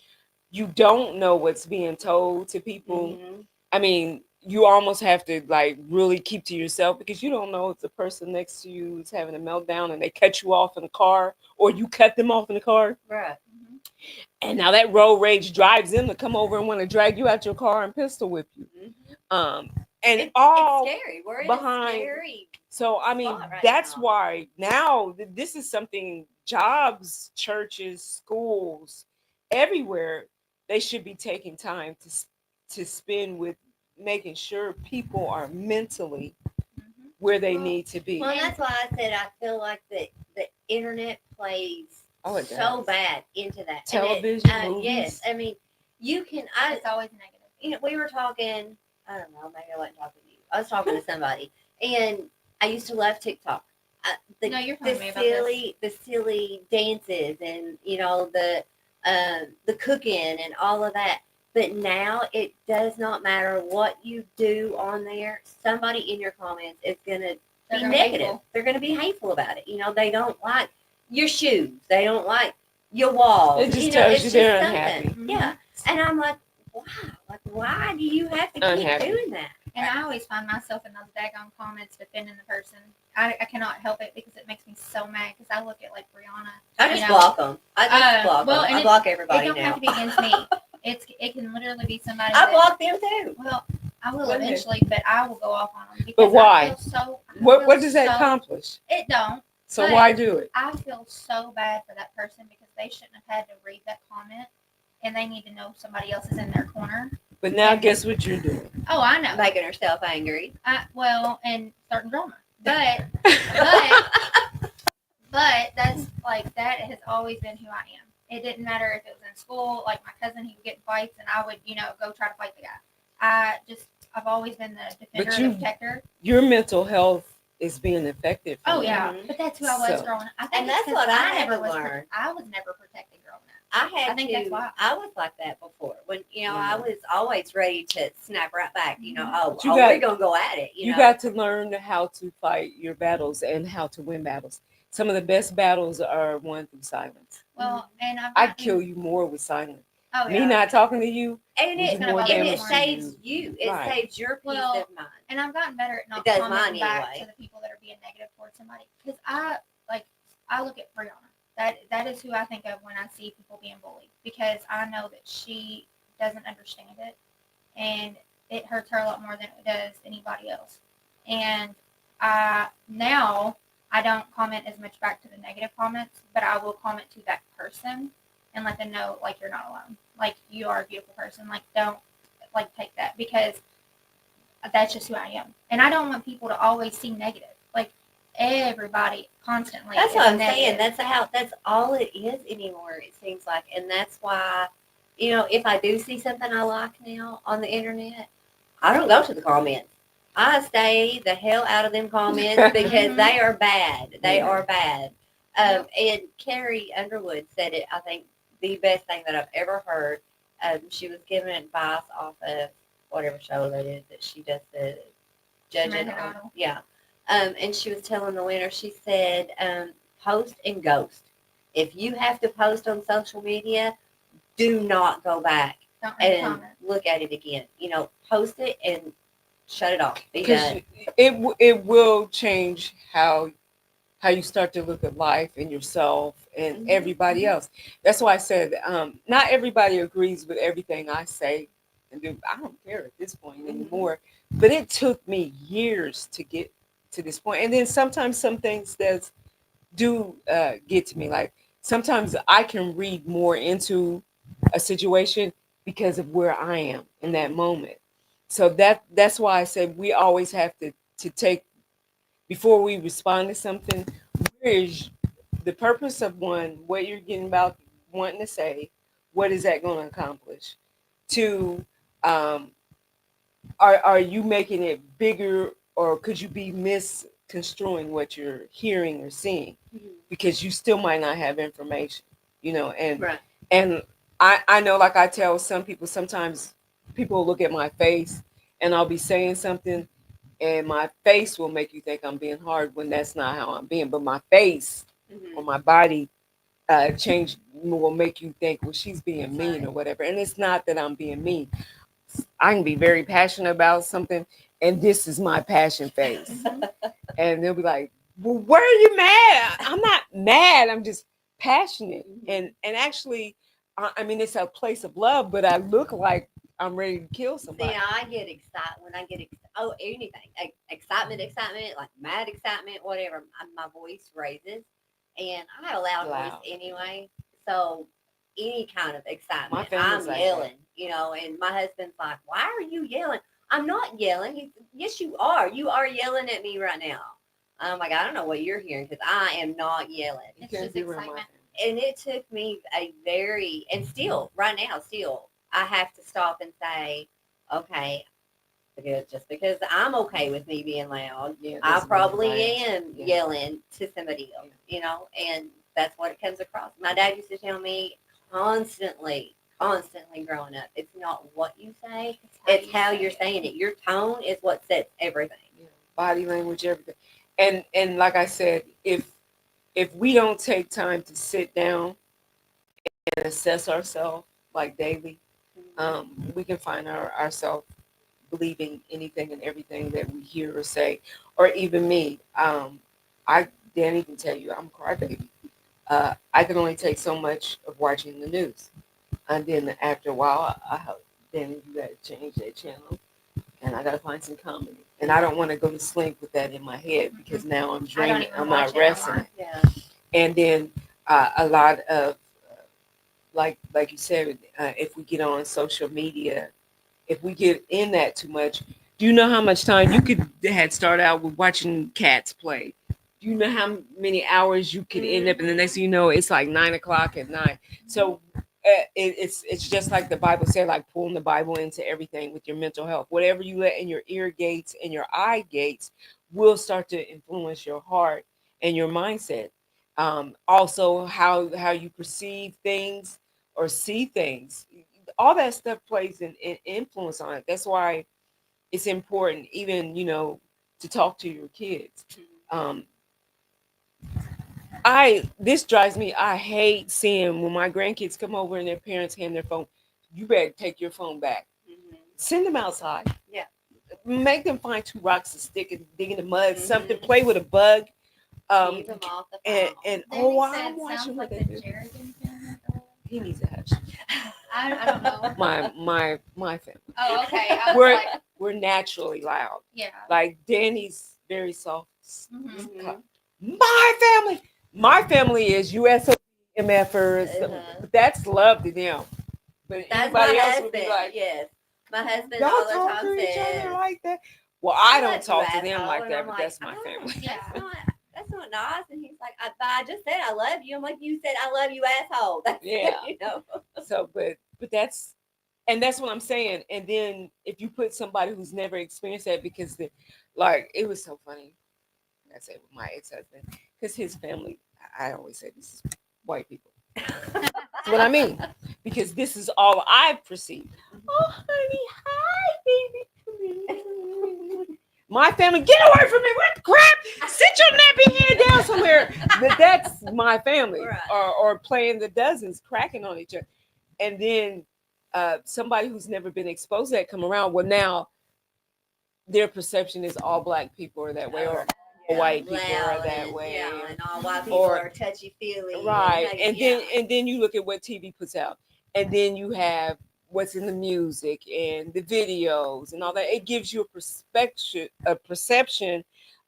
you don't know what's being told to people. Mm-hmm. I mean, you almost have to like really keep to yourself, because you don't know if the person next to you is having a meltdown and they cut you off in the car, or you cut them off in the car. Right. Mm-hmm. And now that road rage drives them to come over and want to drag you out your car and pistol whip you. Mm-hmm. And it's scary. We're behind. Scary. So I mean, that's why now this is something jobs, churches, schools, everywhere, they should be taking time to spend with making sure people are mentally where they need to be. Well, that's why I said I feel like the internet plays so bad into that. Television, movies. Yes, I mean, you can. It's always negative. We were talking. I don't know. Maybe I wasn't talking to you. I was talking to somebody, and I used to love TikTok. You're telling me about this. The silly dances, and the cooking and all of that. But now it does not matter what you do on there. Somebody in your comments is going to be negative. Hateful. They're going to be hateful about it. They don't like your shoes. They don't like your walls. It just tells you they're unhappy. Mm-hmm. Yeah. And I'm like, wow. Like, why do you have to keep doing that? And I always find myself in those daggone comments defending the person. I cannot help it because it makes me so mad, because I look at like Brianna. I just block them. I block everybody. It don't have to be against me. It can literally be somebody. I block them too. Well, I will eventually, but I will go off on them. But why? What does that accomplish? It don't. So why do it? I feel so bad for that person, because they shouldn't have had to read that comment, and they need to know somebody else is in their corner. But now, guess what you're doing? Oh, I know. Making herself angry. And starting drama. But that's like, that has always been who I am. It didn't matter if it was in school. Like my cousin, he would get in fights, and I would, go try to fight the guy. I've always been the defender and the protector. Your mental health is being affected. Oh yeah, but that's who I was growing up. And that's what I never learned. I was never protected growing up. I think that's why I was like that before. When I was always ready to snap right back. We're gonna go at it. You got to learn how to fight your battles and how to win battles. Some of the best battles are won through silence. Well, and I'd kill you more with silence. Oh Me yeah. not talking to you And will It's do it gonna more bother and me it damage more. to saves you. you. It Right. saves your peace Well, of mind. and I've gotten better at It not does commenting mine back anyway. to the people that are being negative towards somebody because I look at Brianna. That is who I think of when I see people being bullied because I know that she doesn't understand it and it hurts her a lot more than it does anybody else. And now I don't comment as much back to the negative comments, but I will comment to that person and let them know like you're not alone. Like you are a beautiful person. Like don't like take that because that's just who I am. And I don't want people to always see negative. Like everybody constantly That's is what I'm saying. negative. That's all it is anymore. It seems like, and that's why, if I do see something I like now on the internet, I don't go to the comments. I stay the hell out of them comments because they are bad. They Yeah. are bad. And Carrie Underwood said it. I think the best thing that I've ever heard. She was giving advice off of whatever show that is that she does the judging American on. Idol. Yeah. And she was telling the winner, she said, post and ghost. If you have to post on social media, do not go back Don't read the and comments. look at it again. Post it and shut it off. Be Because done. it will change how you start to look at life and yourself and Mhm, everybody mhm. else. That's why I said not everybody agrees with everything I say and do. I don't care at this point anymore. But it took me years to get to this point. And then sometimes some things that do get to me. Like sometimes I can read more into a situation because of where I am in that moment. So that's why I said we always have to take before we respond to something. Where is the purpose of one? What you're getting about wanting to say? What is that going to accomplish? Two, um, are you making it bigger, or could you be misconstruing what you're hearing or seeing? Because you still might not have information, and Right. and I know, like I tell some people, sometimes people will look at my face and I'll be saying something and my face will make you think I'm being hard when that's not how I'm being, but my face or Mhm. my body change will make you think, well, she's being That's mean right. or whatever. And it's not that I'm being mean. I can be very passionate about something, and this is my passion face. Mhm. And they'll be like, well, where are you mad? I'm not mad. I'm just passionate. And actually, I mean, it's a place of love, but I look like I'm ready to kill See, somebody. I get excited when I get anything, excitement, like mad excitement, whatever. My voice raises, and I have a loud voice Loud. anyway. So any kind of My excitement, family's I'm like that. yelling, And my husband's like, "Why are you yelling?" I'm not yelling. Yes, you are. You are yelling at me right now. I'm like, I don't know what you're hearing because I am not yelling. You It's can't just be around my excitement. family. And it took me and still right now, still I have to stop and say, okay, because just because I'm okay with me being loud, Yeah, I doesn't mean probably everybody else. am Yeah. yelling to somebody else, and that's what it comes across. My dad used to tell me constantly growing up, it's not what you say, it's you how say you're it. saying it. Your tone is what sets everything. Yeah. Body language, everything. And like I said, if we don't take time to sit down and assess ourselves like daily, we can find ourselves believing anything and everything that we hear or say, or even me. I can't even tell you I'm a crybaby. I can only take so much of watching the news, and then after a while, then you got to change that channel, and I got to find some comedy. And I don't want to go to sleep with that in my head because now I'm I don't dreaming. even I'm watch not it no resting more. it. Yeah. And then a lot of like you said, if we get on social media, if we get in that too much, do you know how much time you could had start out with watching cats play? Do you know how many hours you could end up, and the next thing you know, it's like 9 o'clock at night. So it's just like the Bible said, like pulling the Bible into everything with your mental health. Whatever you let in your ear gates and your eye gates will start to influence your heart and your mindset. Also, how you perceive things or see things, all that stuff plays an influence on it. That's why it's important, even to talk to your kids. Um, I this drives me. I hate seeing when my grandkids come over and their parents hand their phone. you better take your phone back. Mhm. Send them outside. Yeah. Make them find two rocks, a stick, and dig in the mud. Mhm. Something. Play with a bug. Keep them off the phone. And Danny I'm said watching sounds what like they the do. Jerrigan family. He needs a hush. I don't know. My family. Oh, okay. I was We're like, we're naturally loud. yeah. Like Danny's very soft. Mhm. My family is USO MFers. Uh-huh. That's love to them. But That's anybody my else husband. would be like, Yes. My husband y'all all the talk time to each other says, like that. Well, I love don't you, talk to them asshole. like And that, I'm but like, that's my family. Yeah. That's not nice. And he's like, I just said I love you. I'm like, you said I love you, asshole. That's Yeah. you know. So, but that's what I'm saying. And then if you put somebody who's never experienced that, because like it was so funny. I said with my ex-husband, because his family, I always say this is white people. That's what I mean, because this is all I've perceived. Oh, honey, hi, baby. My family, get away from me! What the crap? Sit your nappy head down somewhere. But that's my family, Right. or playing the dozens, cracking on each other, and then somebody who's never been exposed to that come around. Well, now their perception is all black people are that way, or all white people are Loud that and, way. yeah, and all white people Or- are touchy feely. Right. And And then you look at what TV puts out. And then you have what's in the music and the videos and all that. It gives you a perception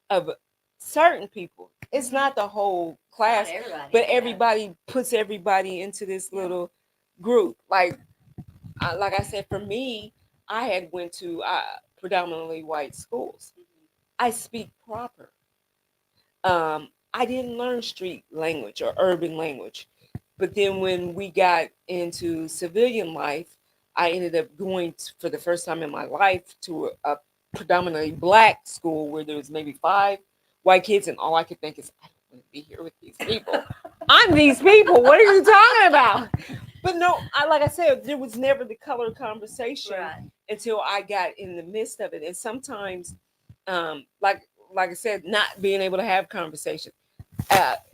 of certain people. It's not the whole class, not everybody. but everybody puts everybody into this little group. Like I said, for me, I had went to predominantly white schools. I speak proper. I didn't learn street language or urban language. But then when we got into civilian life, I ended up going for the first time in my life to a predominantly black school where there was maybe 5 white kids, and all I could think is, I don't want to be here with these people. I'm these people. What are you talking about? But no, like I said, there was never the color conversation Right. until I got in the midst of it. And sometimes, like I said, not being able to have conversation.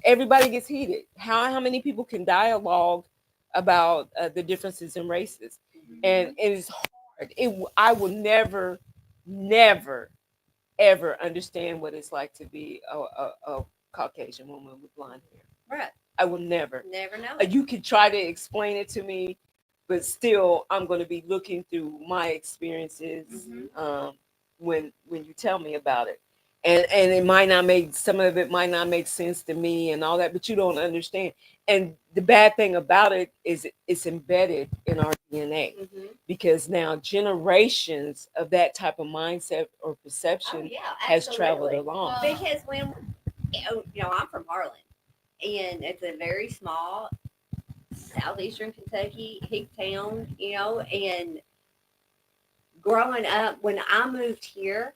Everybody gets heated. How many people can dialogue about the differences in races? And it is hard. I will never, ever understand what it's like to be a Caucasian woman with blonde hair. Right. I will never. Never know. You can try to explain it to me, but still, I'm going to be looking through my experiences when you tell me about it. And it might not make, some of it might not make sense to me and all that, but you don't understand. And the bad thing about it is it's embedded in our DNA, because now generations of that type of mindset or perception has traveled along. Because when I'm from Harlan, and it's a very small southeastern Kentucky hick town, and growing up, when I moved here,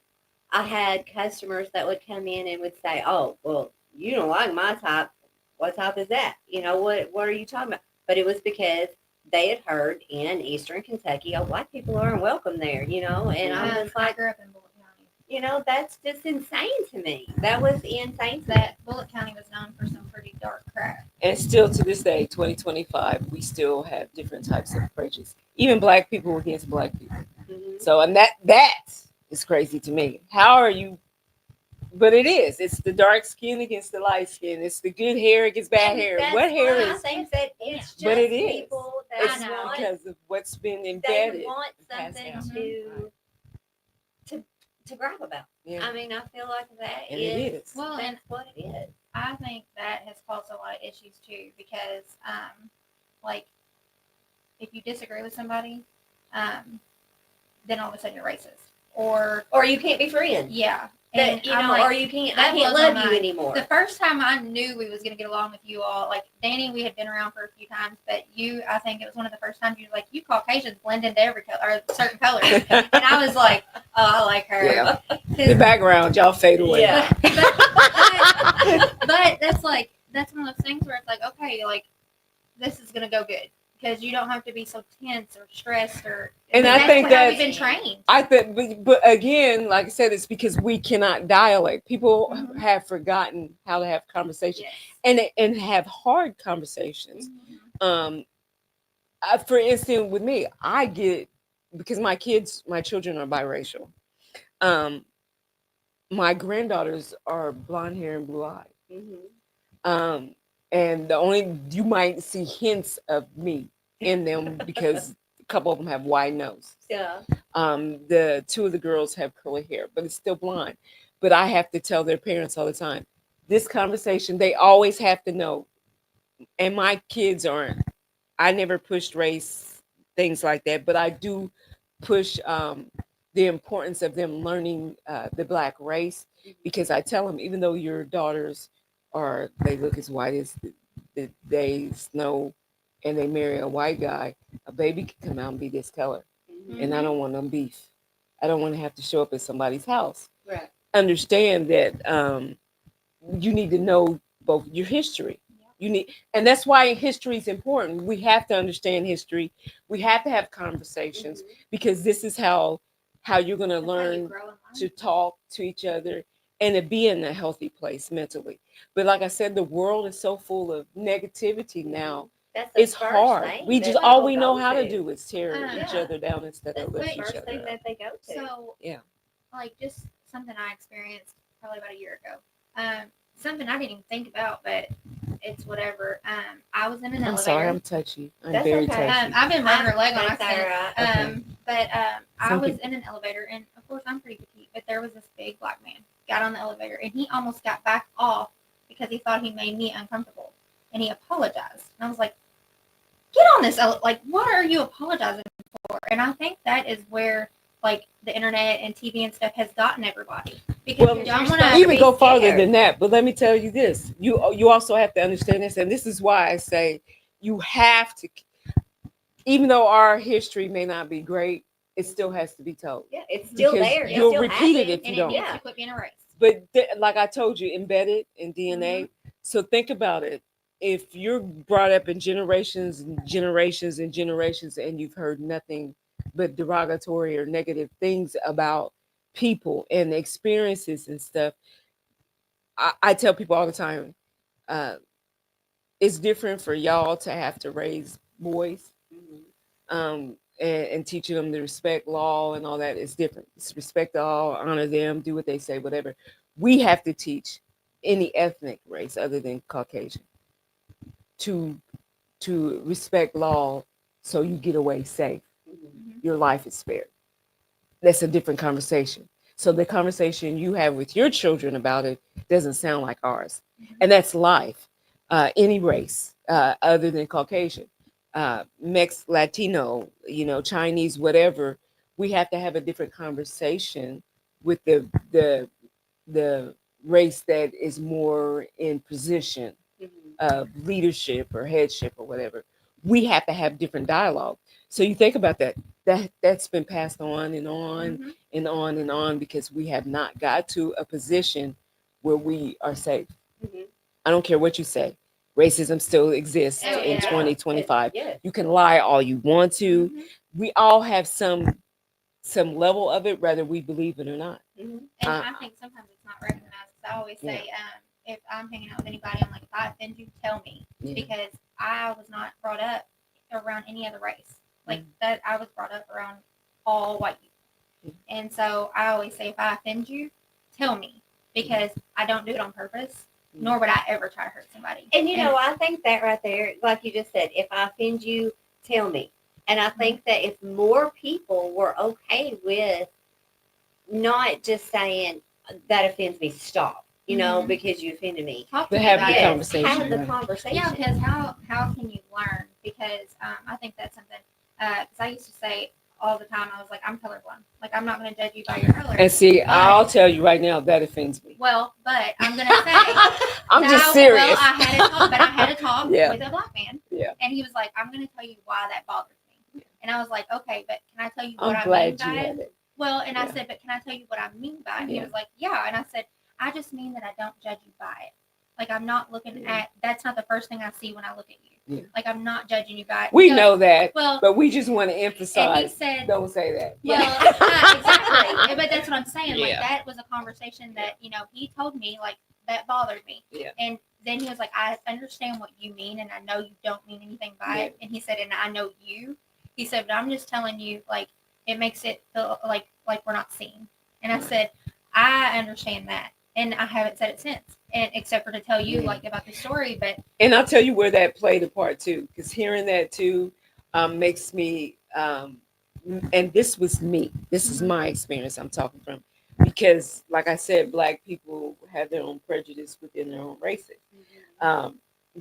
I had customers that would come in and would say, "Oh, well, you don't like my type. What type is that? What are you talking about?" But it was because they had heard in Eastern Kentucky, "Oh, white people aren't welcome there," and I was I like, grew up in Bullitt County. that's just insane to me. That was insane to me. That Bullitt County was known for some pretty dark crap. And still to this day, 2025, we still have different types of approaches. Even black people against black people. So, and that is crazy to me. How are you? But it is. It's the dark skin against the light skin. It's the good hair against bad hair. What hair is? I think that it's just But it is. people It's that want, because of what's been they embedded. want and passed something down. to gripe about. Yeah. I mean, I feel like that And it is. Well, and that's what it is. I think that has caused a lot of issues too, because, like, if you disagree with somebody, then all of a sudden you're racist, or you can't be friends. yeah, And, I'm like, or you can't. I that can't blows my love you mind. anymore. The first time I knew we was gonna get along with you all, like Danny, we had been around for a few times, but you, I think it was one of the first times you were like, you Caucasians blend into every color or certain colors, and I was like, oh, I like her. Yeah. The background, y'all fade away. Yeah. But that's one of those things where it's like, okay, like this is gonna go good because you don't have to be so tense or stressed or. And I think how we've that been trained. I think, but again, like I said, it's because we cannot dialect. People have forgotten how to have conversations, and have hard conversations. For instance, with me, I get because my children are biracial. Um, my granddaughters are blonde hair and blue eyes. Mhm. Um, and the only you might see hints of me in them because a couple of them have wide nose. Yeah. The two of the girls have curly hair, but it's still blonde. But I have to tell their parents all the time, this conversation, they always have to know. And my kids aren't, I never pushed race, things like that, but I do push the importance of them learning the black race because I tell them, even though your daughters are, they look as white as the day snow and they marry a white guy, a baby can come out and be this color. Mhm. And I don't want them beef. I don't want to have to show up at somebody's house. Right. Understand that you need to know both your history. You need, and that's why history is important. We have to understand history. We have to have conversations Mhm. because this is how you're going to That's how you learn grow and learn. to talk to each other and to be in a healthy place mentally. But like I said, the world is so full of negativity now. That's the It's first hard. thing We that just all people we know go how to do is tear each Yeah. other down instead That's of the lift each first other thing up. that they go to. So Yeah. like just something I experienced probably about a year ago. Something I didn't even think about, but it's whatever. I was in an I'm elevator. sorry, I'm touchy. I'm That's very okay. touchy. I've been running her leg on That's accident. all right. Okay. But I Some was people- in an elevator, and of course I'm pretty petite, but there was this big black man got on the elevator, and he almost got back off because he thought he made me uncomfortable, and he apologized. And I was like, "Get on this! Like, what are you apologizing for?" And I think that is where like the internet and TV and stuff has gotten everybody because Well, you don't you're want supposed to even be go farther scared. than that. But let me tell you this: you also have to understand this, and this is why I say you have to. Even though our history may not be great, it still has to be told. Yeah, it's still Because there. you'll It still repeat it happens. if and you it don't. needs Yeah. to quit being a race. But like I told you, embedded in DNA. So think about it. If you're brought up in generations and generations and generations, and you've heard nothing but derogatory or negative things about people and experiences and stuff, I tell people all the time, uh, it's different for y'all to have to raise boys Mhm. and teaching them to respect law and all that. Is different. It's respect the law, honor them, do what they say, whatever. We have to teach any ethnic race other than Caucasian to respect law so you get away safe. Mhm. Your life is spared. That's a different conversation. So the conversation you have with your children about it doesn't sound like ours, and that's life. Any race other than Caucasian, Mex, Latino, Chinese, whatever. We have to have a different conversation with the race that is more in position Mhm. of leadership or headship or whatever. We have to have different dialogue. So you think about that. That's been passed on and on Mhm. and on and on because we have not got to a position where we are safe. Mhm. I don't care what you say. Racism still exists Oh, in yeah. 2025. Yes. You can lie all you want to. Mhm. We all have some level of it, whether we believe it or not. Mhm. And Uh, I think sometimes it's not recognized. 'Cause I always say, if I'm hanging out with anybody, I'm like, if I offend you, tell me, Yeah. because I was not brought up around any other race like that. I was brought up around all white people, and so I always say, if I offend you, tell me, because I don't do it on purpose, nor would I ever try to hurt somebody. And I think that right there, like you just said, if I offend you, tell me. And I think that if more people were okay with not just saying that offends me, stop, Mhm. because you offended me. Talk They to me have about the it. conversation. Have the Right. conversation. Yeah, because how can you learn? Because I think that's something. Because I used to say all the time, I was like, I'm colorblind. Like, I'm not going to judge you by your color. And see, But- I'll tell you right now that offends me. Well, but I'm going to say I'm just serious. Well, I had a talk Yeah. with a black man, Yeah. and he was like, I'm going to tell you why that bothers me. And I was like, okay, but can I tell you what I'm I mean glad by you it? had it. Well, and I Yeah. said, but can I tell you what I mean by it? And he Yeah. was like, yeah. And I said, I just mean that I don't judge you by it. Like, I'm not looking Yeah. at, that's not the first thing I see when I look at you. Yeah. Like, I'm not judging you by it. We No. know that, Well, but we just want to and he emphasize. said, Don't say that. well, exactly. But that's what I'm saying. Like, Yeah. that was a conversation that, he told me, like, that bothered me. Yeah. And then he was like, I understand what you mean, and I know you don't mean anything by it. And he said, and I know you. He said, but I'm just telling you, like, it makes it feel like we're not seen. And I said, I understand that, and I haven't said it since, and except for to tell you like about the story. But And I'll tell you where that played a part too, because hearing that too makes me. And this was me. This is my experience I'm talking from, because, like I said, Black people have their own prejudice within their own races.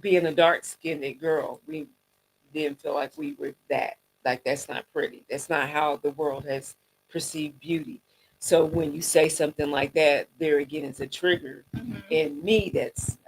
Being a dark-skinned girl, we didn't feel like we were that. Like, that's not pretty. That's not how the world has perceived beauty. So when you say something like that, there again is a trigger in me that's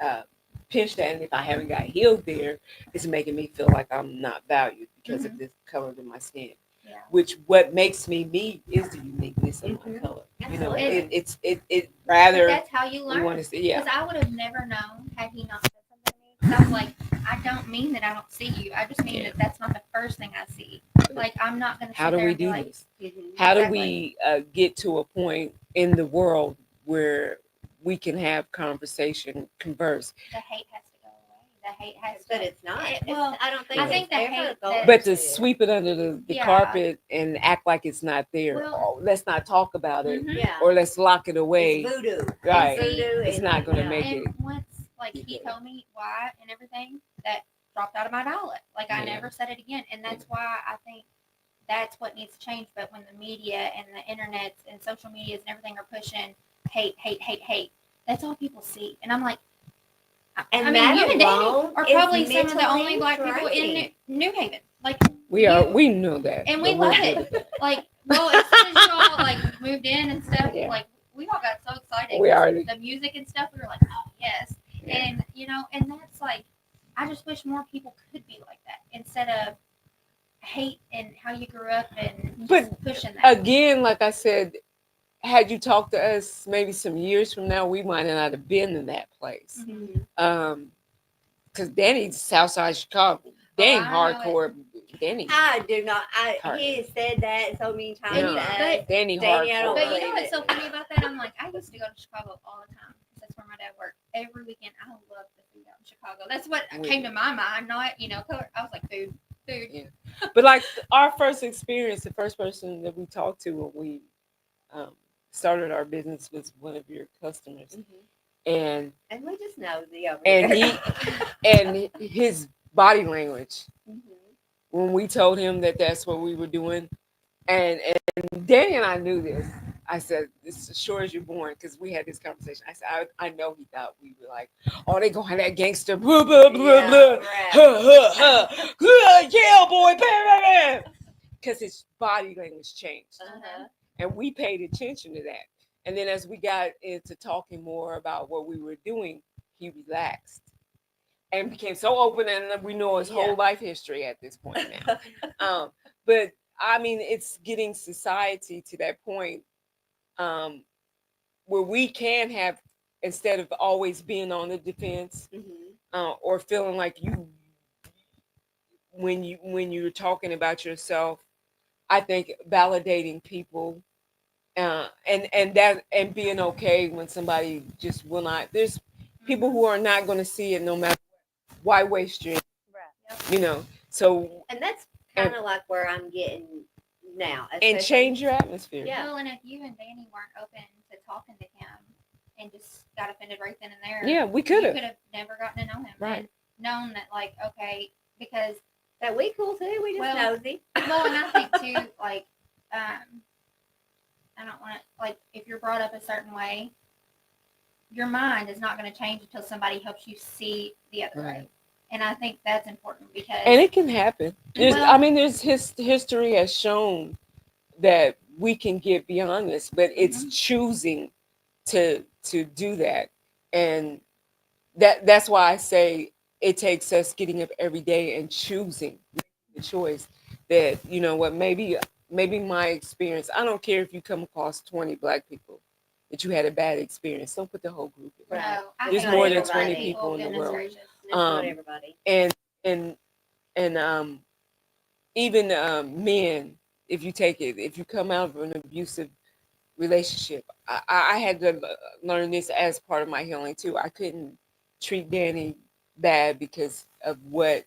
pinched at, and if I haven't got healed there, it's making me feel like I'm not valued because of this color in my skin. yeah, Which what makes me is the uniqueness of my color. You know, Absolutely. it but rather that's how you we learn. want to say, yeah. Because I would have never known had he not said something to me. Because I was like, I don't mean that I don't see you. I just mean that that's not the first thing I see. Like, I'm not going to. How do we do like, this? Mhm. How do Exactly. we get to a point in the world where we can have conversation, converse, the hate has to go away. The hate has But to. it's not. Well, I don't think I think it's the ever hate going that- but to to. sweep it under the Yeah. carpet and act like it's not there? Well- Oh, let's not talk about it, Mhm. Yeah. or let's lock it away. It's voodoo. Right. It's voodoo. It's and, not going to yeah. make And it. once, like, You he get it. told me why and everything, that dropped out of my dialect. Like, I Yeah. never said it again. And that's why I think that's what needs to change. But when the media and the internet and social medias and everything are pushing hate, hate, hate, hate, that's all people see. And I'm like, And I mean, that you and Danny alone are is probably some of the mentally only Black people in draining. New Haven. Like, We are. you- We know that, and but we we're love good it. at that. Like, well, as soon as you all like moved in and stuff, Yeah. like we all got so excited. We 'Cause already- the music and stuff. We were like, oh yes, Yeah. and and that's like, I just wish more people could be like that instead of hate and how you grew up and But just pushing that. Again, like I said, had you talked to us maybe some years from now, we might not have been in that place. Mhm. Because Danny's Southside Chicago. Danny I know hardcore. Danny. I do not. Hard. He has said that so many times. No, to us. but- Danny Danny, I hardcore. don't But you know believe what's it. so funny about that? I'm like, I used to go to Chicago all the time because that's where my dad worked. Every weekend, I loved the food out in Chicago. That's what came to my mind. Not color. I was like food. Yeah. But like our first experience, the first person that we talked to when we started our business was one of your customers, and we just nosy over and here. and his body language Mhm. when we told him that that's what we were doing, and Danny and I knew this. I said, "This as sure as you're born," because we had this conversation. I said, I know he thought we were like, "Oh, they gonna have that gangster, blah blah blah Yeah, blah, right. yeah, boy, bam, bam," because his body language changed, Uh-huh. and we paid attention to that. And then as we got into talking more about what we were doing, he relaxed and became so open, and we know his whole life history at this point now. But I mean, it's getting society to that point where we can have, instead of always being on the defense or feeling like you when you're talking about yourself. I think validating people and being okay when somebody just will not. There's people who are not going to see it no matter what. Why waste your, Right. So And that's kind of like where I'm getting now. and change your atmosphere. Yeah. Well, and if you and Danny weren't open to talking to him and just got offended right then and there, Yeah, we you could have. could have never gotten to know him, Right. and known that, like, okay, because That we cool too. We just nosy. well, and I think too, like, I don't want to, like, if you're brought up a certain way, your mind is not going to change until somebody helps you see the other Right. way. And I think that's important because. And it can happen. Well- There's history has shown that we can get beyond this, but it's choosing to do that, and that's why I say it takes us getting up every day and choosing the choice that what maybe my experience. I don't care if you come across 20 Black people that you had a bad experience. Don't put the whole group in. Right. No, I There's hate more than everybody. 20 people in the Goodness world. gracious. It's not everybody. And even men, if you come out of an abusive relationship, I had to learn this as part of my healing too. I couldn't treat Danny bad because of what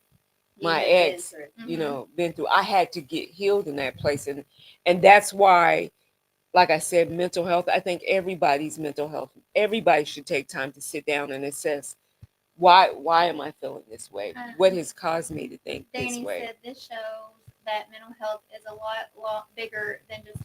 You my have been ex, through. been through. I had to get healed in that place, and that's why, like I said, mental health. I think everybody's mental health. Everybody should take time to sit down and assess why am I feeling this way? What has caused me to think this Danny way? said this shows that mental health is a lot bigger than just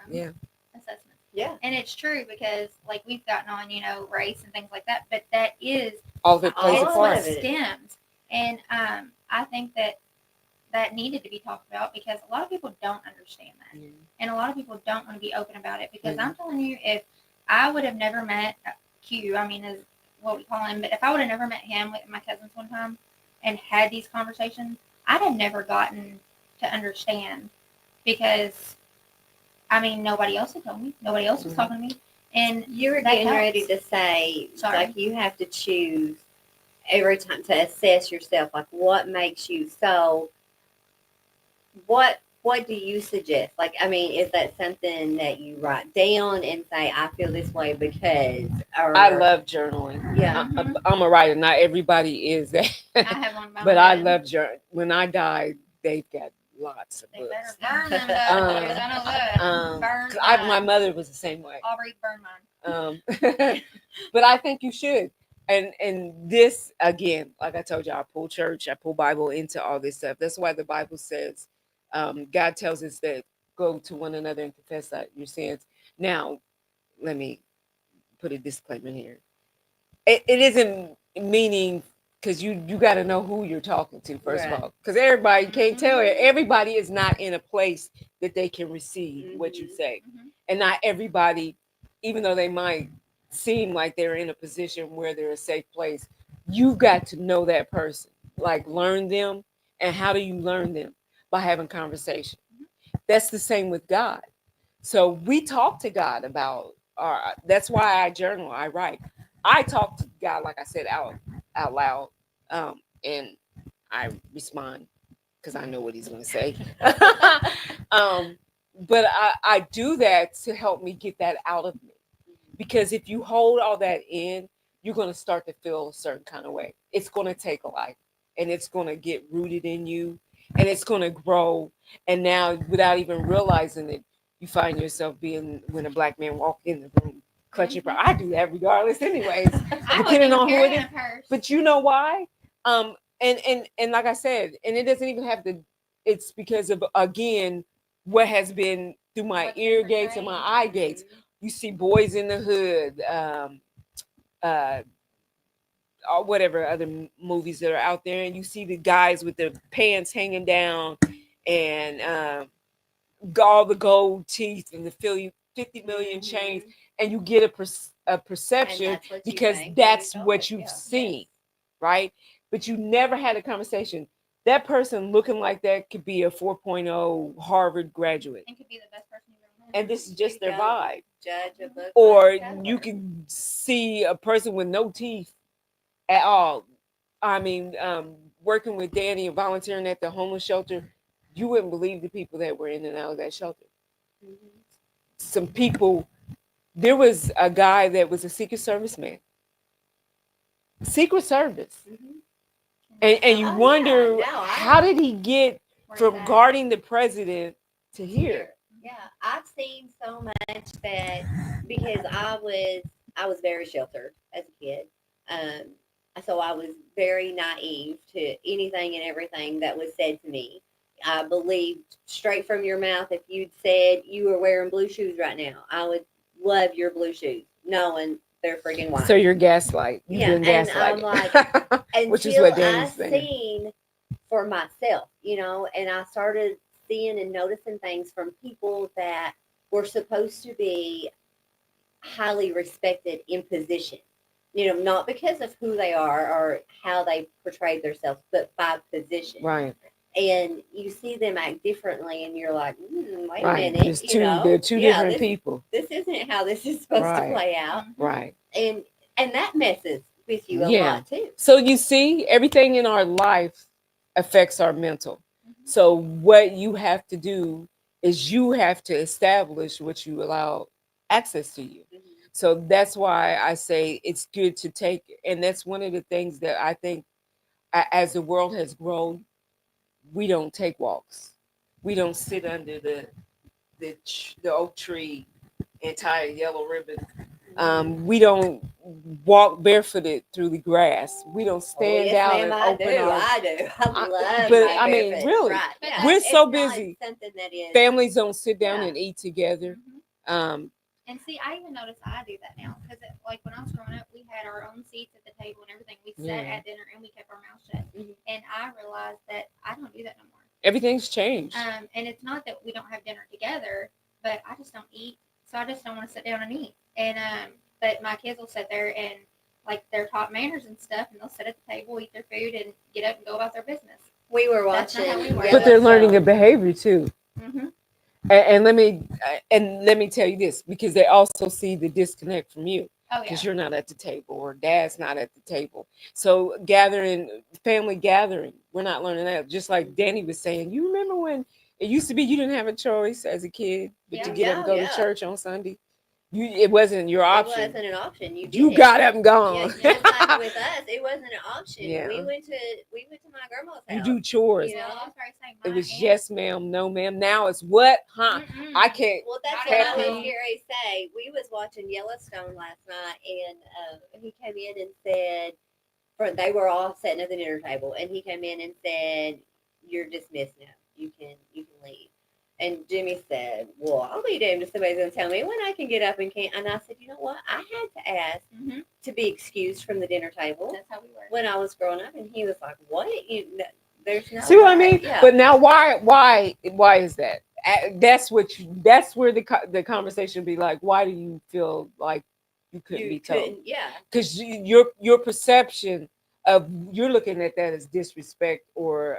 Yeah, assessments. Yeah. And it's true because, like, we've gotten on, race and things like that, but that is all of it plays All a of part. it. stems. And I think that needed to be talked about because a lot of people don't understand that. Mhm. And a lot of people don't want to be open about it because Mhm. I'm telling you, if I would have never met Q, I mean, is what we call him, but if I would have never met him with my cousins one time and had these conversations, I'd have never gotten to understand because, I mean, nobody else had told me. Nobody else was Mhm. talking to me. And You were that getting helps. ready to say, Sorry. like, you have to choose every time to assess yourself, like, what makes you so. What do you suggest? Like, I mean, is that something that you write down and say, I feel this way because, or I love journaling. Yeah. I'm a writer. Not everybody is that, I have one by but my I bed. love journal. When I die, they've got lots of They better books. burn them bad boys. I know that. Burn 'Cause mine. my mother was the same way. Aubrey, burn mine. But I think you should. And this again, like I told you, I pull church, I pull Bible into all this stuff. That's why the Bible says, God tells us that go to one another and confess that your sins. Now, let me put a disclaimer here. It isn't meaning because you got to know who you're talking to first Right. of all, because everybody can't tell it. Everybody is not in a place that they can receive what you Mhm. say, Mhm. and not everybody, even though they might seem like they're in a position where they're a safe place, you got to know that person, like learn them. And how do you learn them? By having conversation. That's the same with God. So we talk to God about our. That's why I journal. I write. I talk to God, like I said, out loud, and I respond because I know what He's going to say. um, but I do that to help me get that out of me. Because if you hold all that in, you're going to start to feel a certain kind of way. It's going to take a life, and it's going to get rooted in you, and it's going to grow. And now, without even realizing it, you find yourself being when a black man walk in the room clutching. I do that regardless, anyways, I wasn't depending even on who it carrying is. a purse. But you know why? And like I said, and it doesn't even have to. It's because of again what has been through my What's been ear gates and my portrayed. eye gates. You see boys in the hood, uh, or whatever other movies that are out there, and you see the guys with the pants hanging down and all the gold teeth and the 50 million chains, and you get a perception that's what you because think when you that's saw what it, you've yeah. seen, right? But you never had a conversation. That person looking like that could be a 4.0 Harvard graduate, And could be the best person you've ever met. and this is just You their don't vibe. judge a book by Or its cover. you can see a person with no teeth at all. I mean, working with Danny and volunteering at the homeless shelter, you wouldn't believe the people that were in and out of that shelter. Mhm. Some people, there was a guy that was a Secret Service man. Secret Service. Mhm. And you Oh, wonder, yeah. No, how did he get Where's from that? guarding the president to here? Yeah, I've seen so much that because I was very sheltered as a kid, um, so I was very naive to anything and everything that was said to me. I believed straight from your mouth. If you'd said you were wearing blue shoes right now, I would love your blue shoes, knowing they're freaking white. So you're gaslight. You've Yeah, been and I'm gaslighted. like, Which is until what I Danny's saying. seen for myself, and I started seeing and noticing things from people that were supposed to be highly respected in position. Not because of who they are or how they portrayed themselves, but by position. Right. And you see them act differently, and you're like, wait a Right. minute, There's two. They're two yeah, different people. this isn't how this is supposed Right. to play out, Right. and that messes with you a Yeah. lot too. So you see, everything in our life affects our mental. Mhm. So what you have to do is you have to establish what you allow access to you. Mhm. So that's why I say it's good to take, and that's one of the things that I think as the world has grown, we don't take walks. We don't sit under the oak tree and tie a yellow ribbon. We don't walk barefooted through the grass. We don't Oh stand yes, out ma'am, and I open do. our. I do. I love But my I mean, barefoot. really, Right? But Yeah, we're that's, so it's not busy. something that is. Families don't sit down Yeah. and eat together. mhm. Um, And see, I even noticed I do that now because, like, when I was growing up, we had our own seats at the table and everything. We sat Yeah. at dinner and we kept our mouth shut. Mhm. And I realized that I don't do that no more. Everything's changed. And it's not that we don't have dinner together, but I just don't eat. So I just don't want to sit down and eat. And but my kids will sit there and like they're taught manners and stuff, and they'll sit at the table, eat their food, and get up and go about their business. We were That's not watching how we work. But they're learning a Yellowstone. behavior too. Mm-hmm. And let me tell you this, because they also see the disconnect from you, Oh yeah. because you're not at the table or dad's not at the table. So gathering, family gathering, we're not learning that. Just like Danny was saying, you remember when it used to be you didn't have a choice as a kid but to Yeah. get up and go to Yeah. church on Sunday. It wasn't your It option. wasn't an option. You You did it. got up and Yeah, gone. just like with us, it wasn't an option. Yeah. We went to my grandma's You house. do chores. You Well, know? I was already saying It my was aunt. yes, ma'am, no, ma'am. Now it's what, huh? Mm-mm. I can't. Well, that's Not what at I was all. getting ready to say. We was watching Yellowstone last night, and he came in and said, they were all sitting at the dinner table, and he came in and said, "You're dismissed now. You can leave." And Jimmy said, "Well, I'll be damned if somebody's going to tell me when I can get up and can't." And I said, "You know what? I had to ask Mm-hmm. to be excused from the dinner table That's how we work. when I was growing up," and he was like, "What? There's no See what I way." mean? Yeah. But now, why is that? That's where the conversation be like. Why do you feel like you couldn't be told? Yeah. Because your perception of, you're looking at that as disrespect or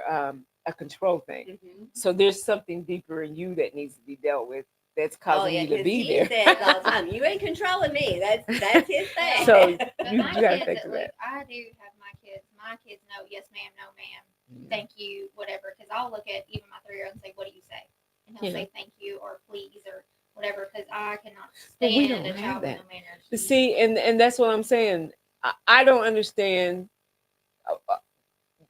a control thing. Mm-hmm. So there's something deeper in you that needs to be dealt with. That's Oh causing yeah, you to because be he there. says all the time, "You ain't controlling me." That's his thing. So But you my gotta kids, think at of least, that. I do have my kids. My kids know yes, ma'am, no, ma'am, thank you, whatever. Because I'll look at even my 3-year-old and say, "What do you say?" And he'll Yeah. say thank you or please or whatever. Because I cannot But we stand don't a have child with that. no manners. To see, and that's what I'm saying. I don't understand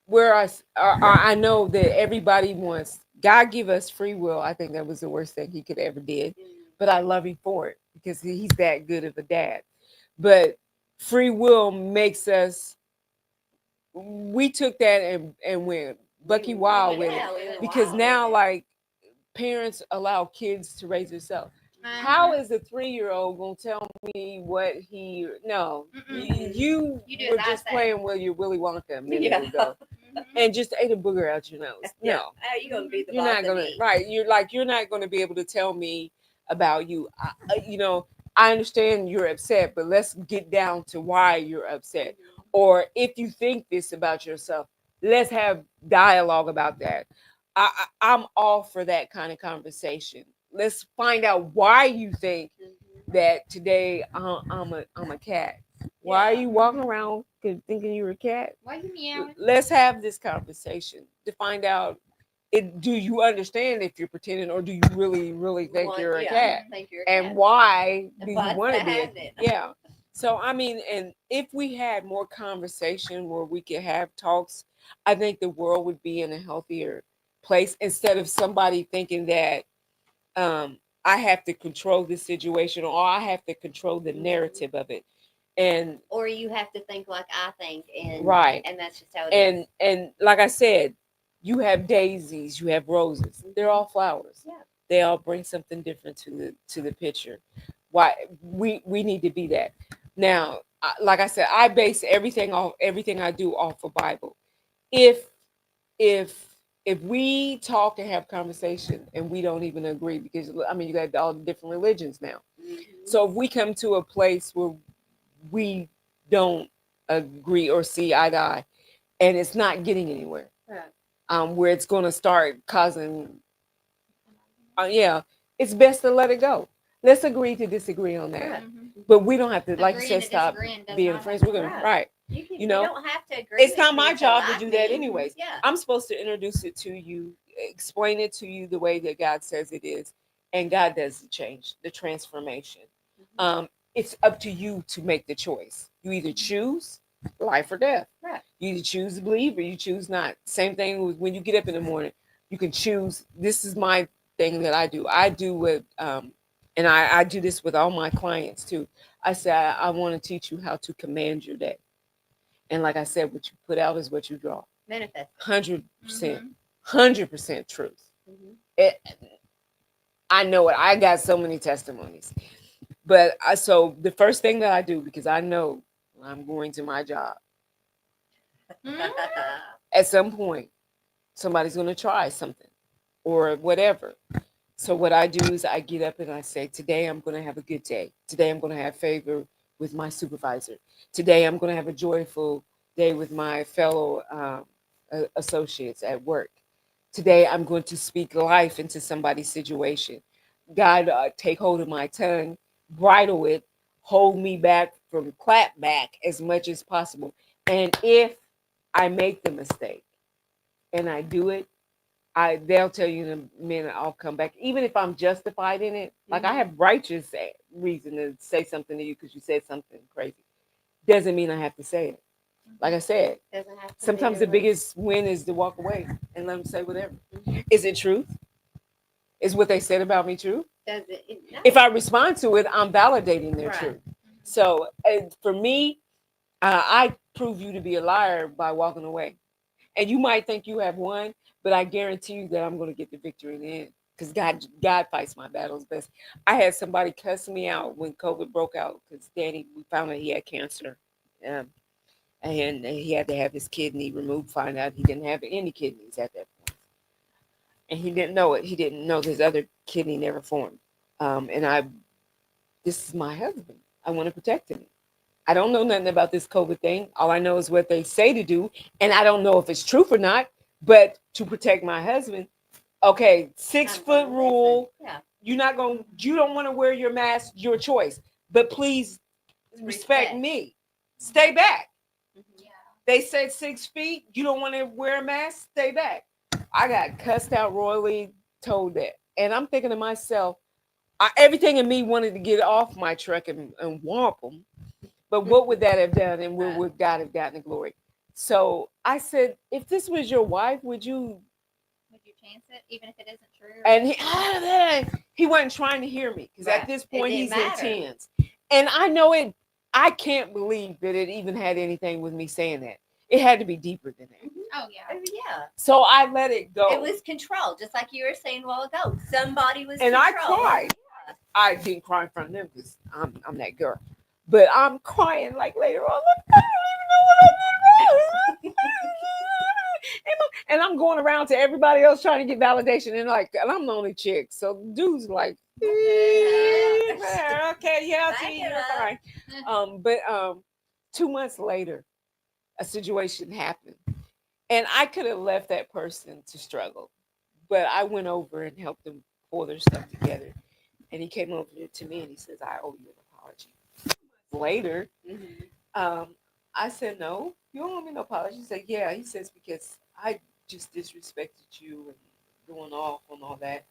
where I know that everybody wants, God give us free will. I think that was the worst thing he could ever did, but I love him for it because he's that good of a dad. But free will makes us, we took that and went Bucky Wild with it, Yeah, we went because wild now with it. like parents allow kids to raise themselves. How is a 3-year-old gonna tell me what he? No, Mm-mm. you You do were as I just say. playing with your Willy Wonka a minute Yeah. ago, Mhm. and just ate a booger out your nose. Yeah. No, How you gonna be the you're boss not of gonna. me? Right? You're not gonna be able to tell me about you. I understand you're upset, but let's get down to why you're upset. Or if you think this about yourself, let's have dialogue about that. I'm all for that kind of conversation. Let's find out why you think that today I'm a cat. Why are Yeah. you walking around thinking you're a cat? Why you meowing? Let's have this conversation to find out, do you understand if you're pretending, or do you really think you're a cat? Think you're a And cat. why do you Why's want to that be happening? yeah. So I mean, and if we had more conversation where we could have talks, I think the world would be in a healthier place, instead of somebody thinking that I have to control this situation, or I have to control the narrative of it. And Or you have to think like I think, and right. and that's just how it is. And like I said, you have daisies, you have roses. They're all flowers. Yeah. They all bring something different to the picture. Why we need to be that. Now, like I said, I base everything I do off of Bible. If if if we talk and have conversation and we don't even agree, because I mean you got all the different religions now. So if we come to a place where we don't agree or see eye to eye, and it's not getting anywhere, Right. where it's going to start causing, yeah, it's best to let it go. Let's agree to disagree on that. Right. But we don't have to, like you Agreeing said, to stop disagreeing does being not friends. have We're to gonna Right. right. You know, don't have to agree. It's with not me my to job to like do that me. anyways. Yeah. I'm supposed to introduce it to you, explain it to you the way that God says it is, and God does the change, the transformation. it's up to you to make the choice. You either choose life or death. Right. You either choose to believe or you choose not. Same thing with when you get up in the morning. You can choose. This is my thing that I do. I do with, and I do this with all my clients too. I say, I want to teach you how to command your day. And like I said, what you put out is what you draw. Manifest. 100%, Mhm. 100% truth. Mhm. It, I know it. I got so many testimonies. But so the first thing that I do, because I know when I'm going to my job, Mhm. at some point, somebody's going to try something or whatever. So what I do is I get up and I say, today I'm going to have a good day. Today I'm going to have favor with my supervisor. Today I'm going to have a joyful day with my fellow associates at work. Today I'm going to speak life into somebody's situation. God, take hold of my tongue, bridle it, hold me back from clap back as much as possible. And if I make the mistake and I do it, they'll tell you in a minute I'll come back, even if I'm justified in it. Like I Mhm. have righteous reason to say something to you because you said something crazy. Doesn't mean I have to say it. Like I said, Doesn't have to sometimes be the biggest win is to walk away and let them say whatever. Mhm. Is it truth? Is what they said about me true? Does it? No. If I respond to it, I'm validating their Right. truth. So for me, I prove you to be a liar by walking away. And you might think you have won, but I guarantee you that I'm going to get the victory in the end because God fights my battles best. I had somebody cuss me out when COVID broke out because Danny, we found out he had cancer. Um, and he had to have his kidney removed. Find out he didn't have any kidneys at that point, and he didn't know it. He didn't know his other kidney never formed. And this is my husband. I want to protect him. I don't know nothing about this COVID thing. All I know is what they say to do, and I don't know if it's truth or not. But to protect my husband, okay, 6 foot I'm rule. listen. Yeah. You're not going. You don't want to wear your mask. Your choice. But please respect Respect. me. Stay back. Mhm. Yeah. They said 6 feet. You don't want to wear a mask. Stay back. I got cussed out royally. Told that, and I'm thinking to myself, everything in me wanted to get off my truck and whomp them. But what would that have done, and where would God have gotten the glory? So I said, if this was your wife, would you? Would you chance it, even if it isn't true? And he wasn't trying to hear me because at Right. this It point didn't he's matter. in tens, and I know it. I can't believe that it even had anything with me saying that. It had to be deeper than that. Mhm. Oh yeah. Yeah. So I let it go. It was control, just like you were saying a while ago. Somebody was And I controlling. cried. I didn't cry in front of them because I'm that girl. But I'm crying like later on. Like, I don't even know what I did wrong. And I'm going around to everybody else trying to get validation. And I'm the only chick. So dude's like, okay, yeah, Back T, it you're up. fine. But 2 months later, a situation happened. And I could have left that person to struggle. But I went over and helped them pull their stuff together. And he came over to me and he says, I owe you an apology. Later, Mhm. um, I said, no, you don't owe me no apology. He said, yeah. He says, because I just disrespected you and going off on all that.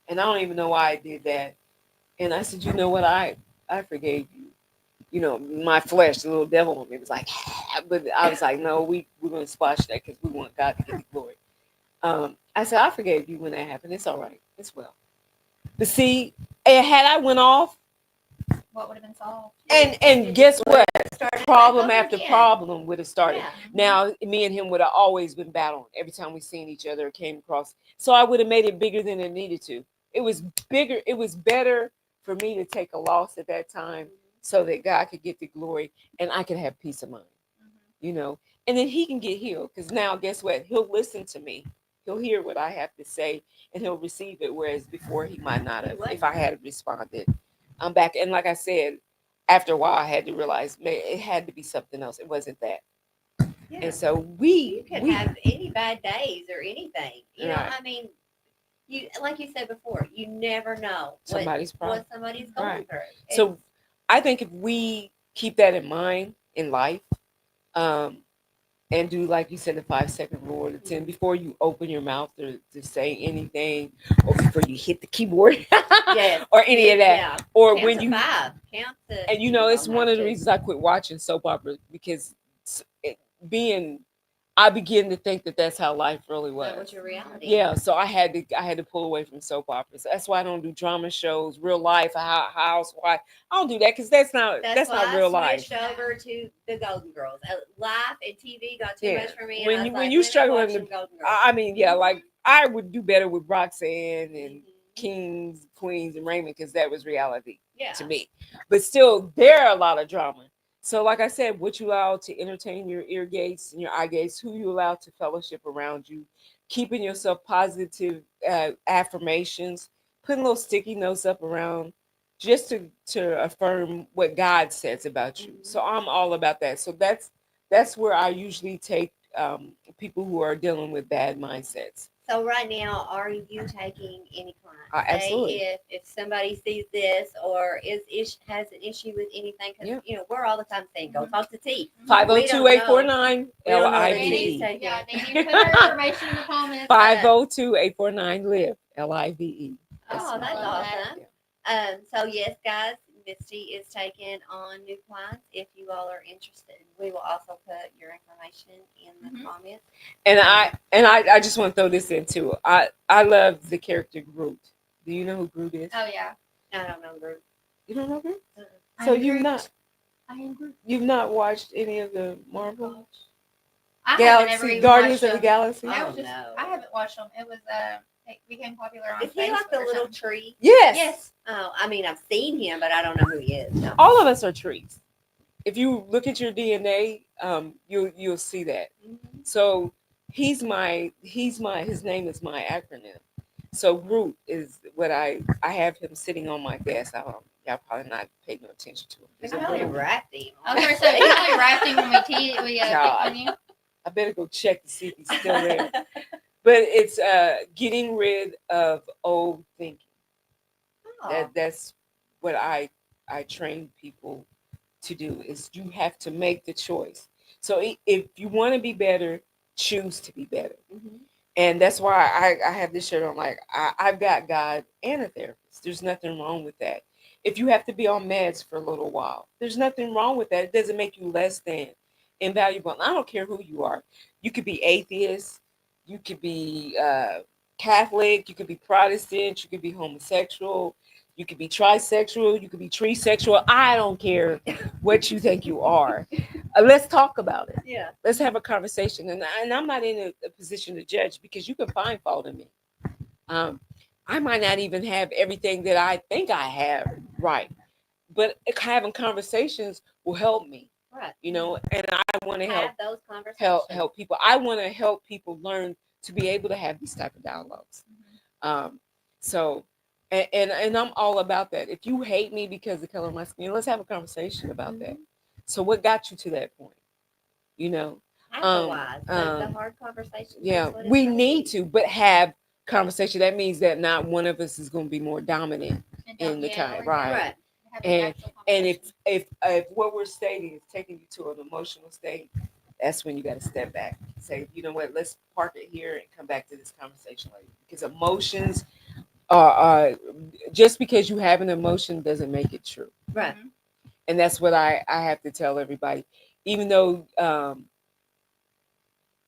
And I don't even know why I did that. And I said, you know what? I forgave you. You know, my flesh, the little devil in me was like, but I was like, no, we're going to squash that because we want God to get the glory. I said, I forgave you when that happened. It's all right. It's well. But see, had I went off, What would have been solved? and guess what? Started Problem back over after again. problem would have started. Yeah. Now, me and him would have always been battling every time we seen each other or came across. So I would have made it bigger than it needed to. It was bigger. It was better for me to take a loss at that time so that God could get the glory and I could have peace of mind. Mhm. You know, and then he can get healed because now, guess what? He'll listen to me. He'll hear what I have to say and he'll receive it. Whereas before he might not have if I had responded. I'm back. And like I said, after a while, I had to realize man, it had to be something else. It wasn't that. Yeah. And so You can we have any bad days or anything. You know, Right. I mean, you like you said before, you never know somebody's problem. what somebody's going Right. through. So I think if we keep that in mind in life, um, and do like you said the 5 second rule or the 10 before you open your mouth to say anything or before you hit the keyboard Yes. or any of that. Yeah. Or Count when to you five. Count to. and You it's don't one have of the to. reasons I quit watching soap operas because being I begin to think that that's how life really That was. was your reality. Yeah, so I had to pull away from soap operas. That's why I don't do drama shows, real life, housewife. I don't do that because that's Why not real I life. switched over to the Golden Girls. Life and TV got too Yeah, much for me, and I when was you like, when you let me watch struggling, some Golden Girls. I mean, yeah, like I would do better with Roxanne and Mhm. Kings, Queens, and Raymond because that was reality Yeah. to me. But still, there are a lot of drama. So, like I said, what you allow to entertain your ear gates and your eye gates, who you allow to fellowship around you, keeping yourself positive affirmations, putting little sticky notes up around just to affirm what God says about you. So Mhm. I'm all about that. So that's where I usually take people who are dealing with bad mindsets. So right now, are you taking any clients? Say Absolutely. if somebody sees this or has an issue with anything, because Yeah. We're all the time saying go Mhm. talk to T. Five Mhm. zero We two don't eight four know. nine We don't know that LIVE. T's Danny, taking yeah, it. Danny, put her information in the comments. 502-849-LIVE. LIVE. That's Oh, my that's love phone. that. awesome. Yeah. So yes, guys, Misty is taking on new clients. If you all are interested, we will also put your information in the Mhm. comments. And Um, I just want to throw this in too. I love the character Groot. Do you know who Groot is? Oh yeah. I don't know, Group. You don't know Groot? Uh-uh. So I'm Groot. I am Groot. you've not watched any of the Marvel I haven't ever Galaxy even Guardians watched of the them. Galaxy? I Oh was just no. I haven't watched them. It was it became popular on Is he Facebook like the or little something. tree? Yes. Yes. Oh, I mean, I've seen him, but I don't know who he is. No. All of us are trees. If you look at your DNA, you'll see that. Mhm. So his name is my acronym. So Groot is what I have him sitting on my desk. Y'all probably not paid no attention to him. I He's think a I only real- wrapped him. I was gonna say we only wrapped him when we picked God. on you. I better go check to see if he's still there. But it's getting rid of old thinking. Oh, That's what I train people to do is you have to make the choice. So if you want to be better, choose to be better. mhm. And that's why I have this shirt on. Like I've got God and a therapist. There's nothing wrong with that. If you have to be on meds for a little while, there's nothing wrong with that. It doesn't make you less than invaluable. And I don't care who you are. You could be atheist. You could be Catholic. You could be Protestant. You could be homosexual. You could be trisexual. You could be trisexual. I don't care what you think you are. Let's talk about it. Yeah. Let's have a conversation. And I'm not in a position to judge because you can find fault in me. Um, I might not even have everything that I think I have right, but having conversations will help me, Right. and I want to Have those conversations. help people. I want to help people learn to be able to have these type of dialogues. Um, so, and I'm all about that. If you hate me because of the color of my skin, let's have a conversation about that. Mhm. So, what got you to that point? You know, Have the wise, but the hard conversations. yeah, That's what it's we gonna need be. to, but have conversation. That means that not one of us is going to be more dominant And in don't the yell time, or right? Right. have an And actual and conversation. if what we're stating is taking you to an emotional state, that's when you got to step back. Say, you know what? Let's park it here and come back to this conversation later. Because emotions are just because you have an emotion doesn't make it true. Right. Mhm. And that's what I have to tell everybody. Even though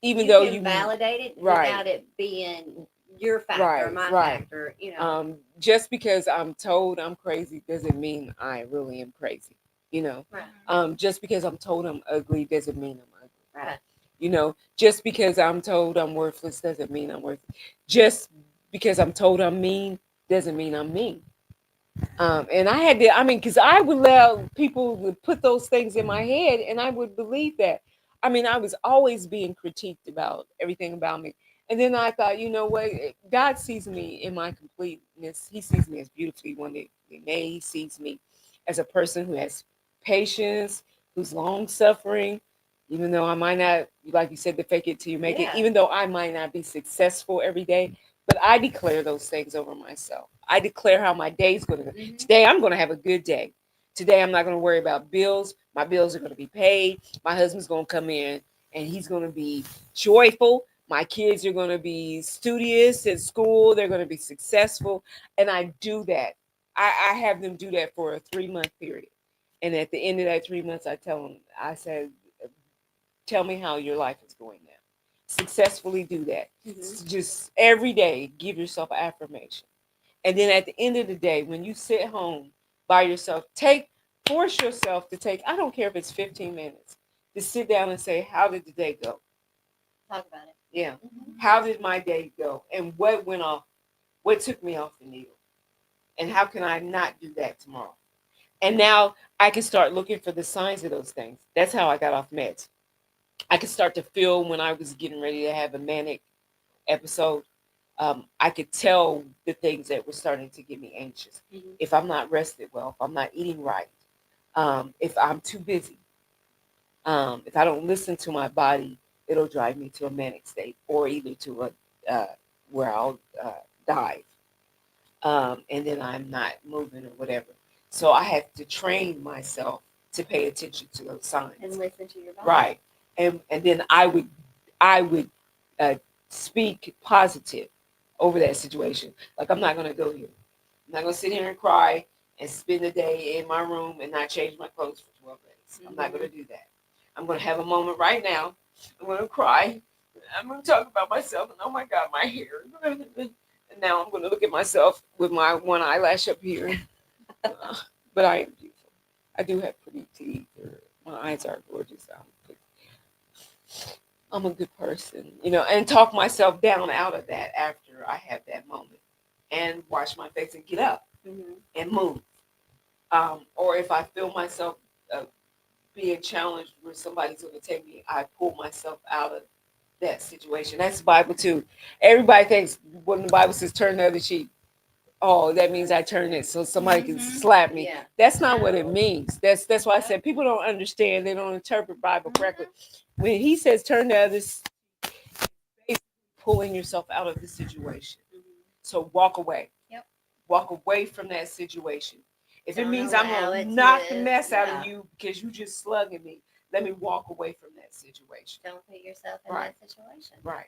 even You though can validate it right. without it being your factor or my right. factor. Just because I'm told I'm crazy doesn't mean I really am crazy. Right. Just because I'm told I'm ugly doesn't mean I'm ugly. Right. Just because I'm told I'm worthless doesn't mean I'm worthless. Just because I'm told I'm mean doesn't mean I'm mean. And I had to, because I would allow people to put those things in my head and I would believe that. I was always being critiqued about everything about me. And then I thought, you know what? God sees me in my completeness. He sees me as beautifully wonderfully made. He sees me as a person who has patience, who's long suffering, even though I might not, like you said, to fake it till you make it, Yeah. even though I might not be successful every day, but I declare those things over myself. I declare how my day's going to go. Mhm. Today, I'm going to have a good day. Today, I'm not going to worry about bills. My bills are going to be paid. My husband's going to come in and he's going to be joyful. My kids are going to be studious at school. They're going to be successful. And I do that. I have them do that for a 3-month period. And at the end of that 3 months, I tell them, I said, tell me how your life is going now. Successfully do that. Just every day, give yourself an affirmation. And then at the end of the day, when you sit home by yourself, force yourself to take, I don't care if it's 15 minutes, to sit down and say, how did the day go? Talk about it. Yeah. How did my day go? And what went off? What took me off the needle? And how can I not do that tomorrow? And now I can start looking for the signs of those things. That's how I got off meds. I could start to feel when I was getting ready to have a manic episode. I could tell the things that were starting to get me anxious. If I'm not rested well, if I'm not eating right, if I'm too busy, if I don't listen to my body, it'll drive me to a manic state or either to a where I'll dive, and then I'm not moving or whatever. So I have to train myself to pay attention to those signs and listen to your body. Right, and then I would speak positive over that situation. Like, I'm not gonna go here. I'm not gonna sit here and cry and spend the day in my room and not change my clothes for 12 days. I'm not gonna do that. I'm gonna have a moment right now. I'm gonna cry. I'm gonna talk about myself and, oh my God, my hair. And now I'm gonna look at myself with my one eyelash up here. But I am beautiful. I do have pretty teeth. My eyes are gorgeous. I'm a good person, and talk myself down out of that after I have that moment, and wash my face and get up and move. Or if I feel myself being challenged where somebody's going to take me, I pull myself out of that situation. That's the Bible too. Everybody thinks when the Bible says turn the other cheek, oh, that means I turn it so somebody can slap me. Yeah. That's not what it means. That's why I said people don't understand. They don't interpret Bible correctly. When he says turn the other, basically pulling yourself out of the situation. So walk away. Yep. Walk away from that situation. If it Don't means I'm allow gonna it knock to- the mess out yeah. of you because you just slugging me, let me walk away from that situation. Don't put yourself in Right. that situation. Right.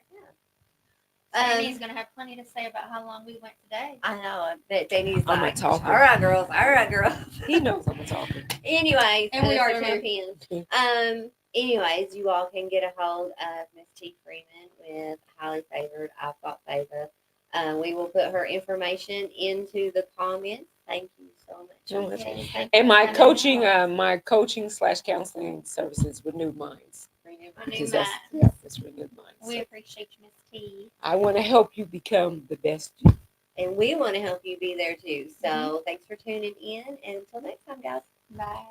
Amy's gonna have plenty to say about how long we went today. I know. I bet Danny's I'm a like, talker. all right, girls. All right, girls. He knows I'm a talker. Anyways, And we are throw my too. pen. Anyways, you all can get a hold of Miss T. Freeman with Highly Favored. I've got favor. We will put her information into the comments. Thank you so much. No, Miss that's T. Thank And you. my coaching / counseling services, Renewed Minds. Renewed Renewed Minds. Because Minds. that's Renewed Minds. We So appreciate you, Miss T. I want to help you become the best you. And we want to help you be there too. So thanks for tuning in. And until next time, guys. Bye.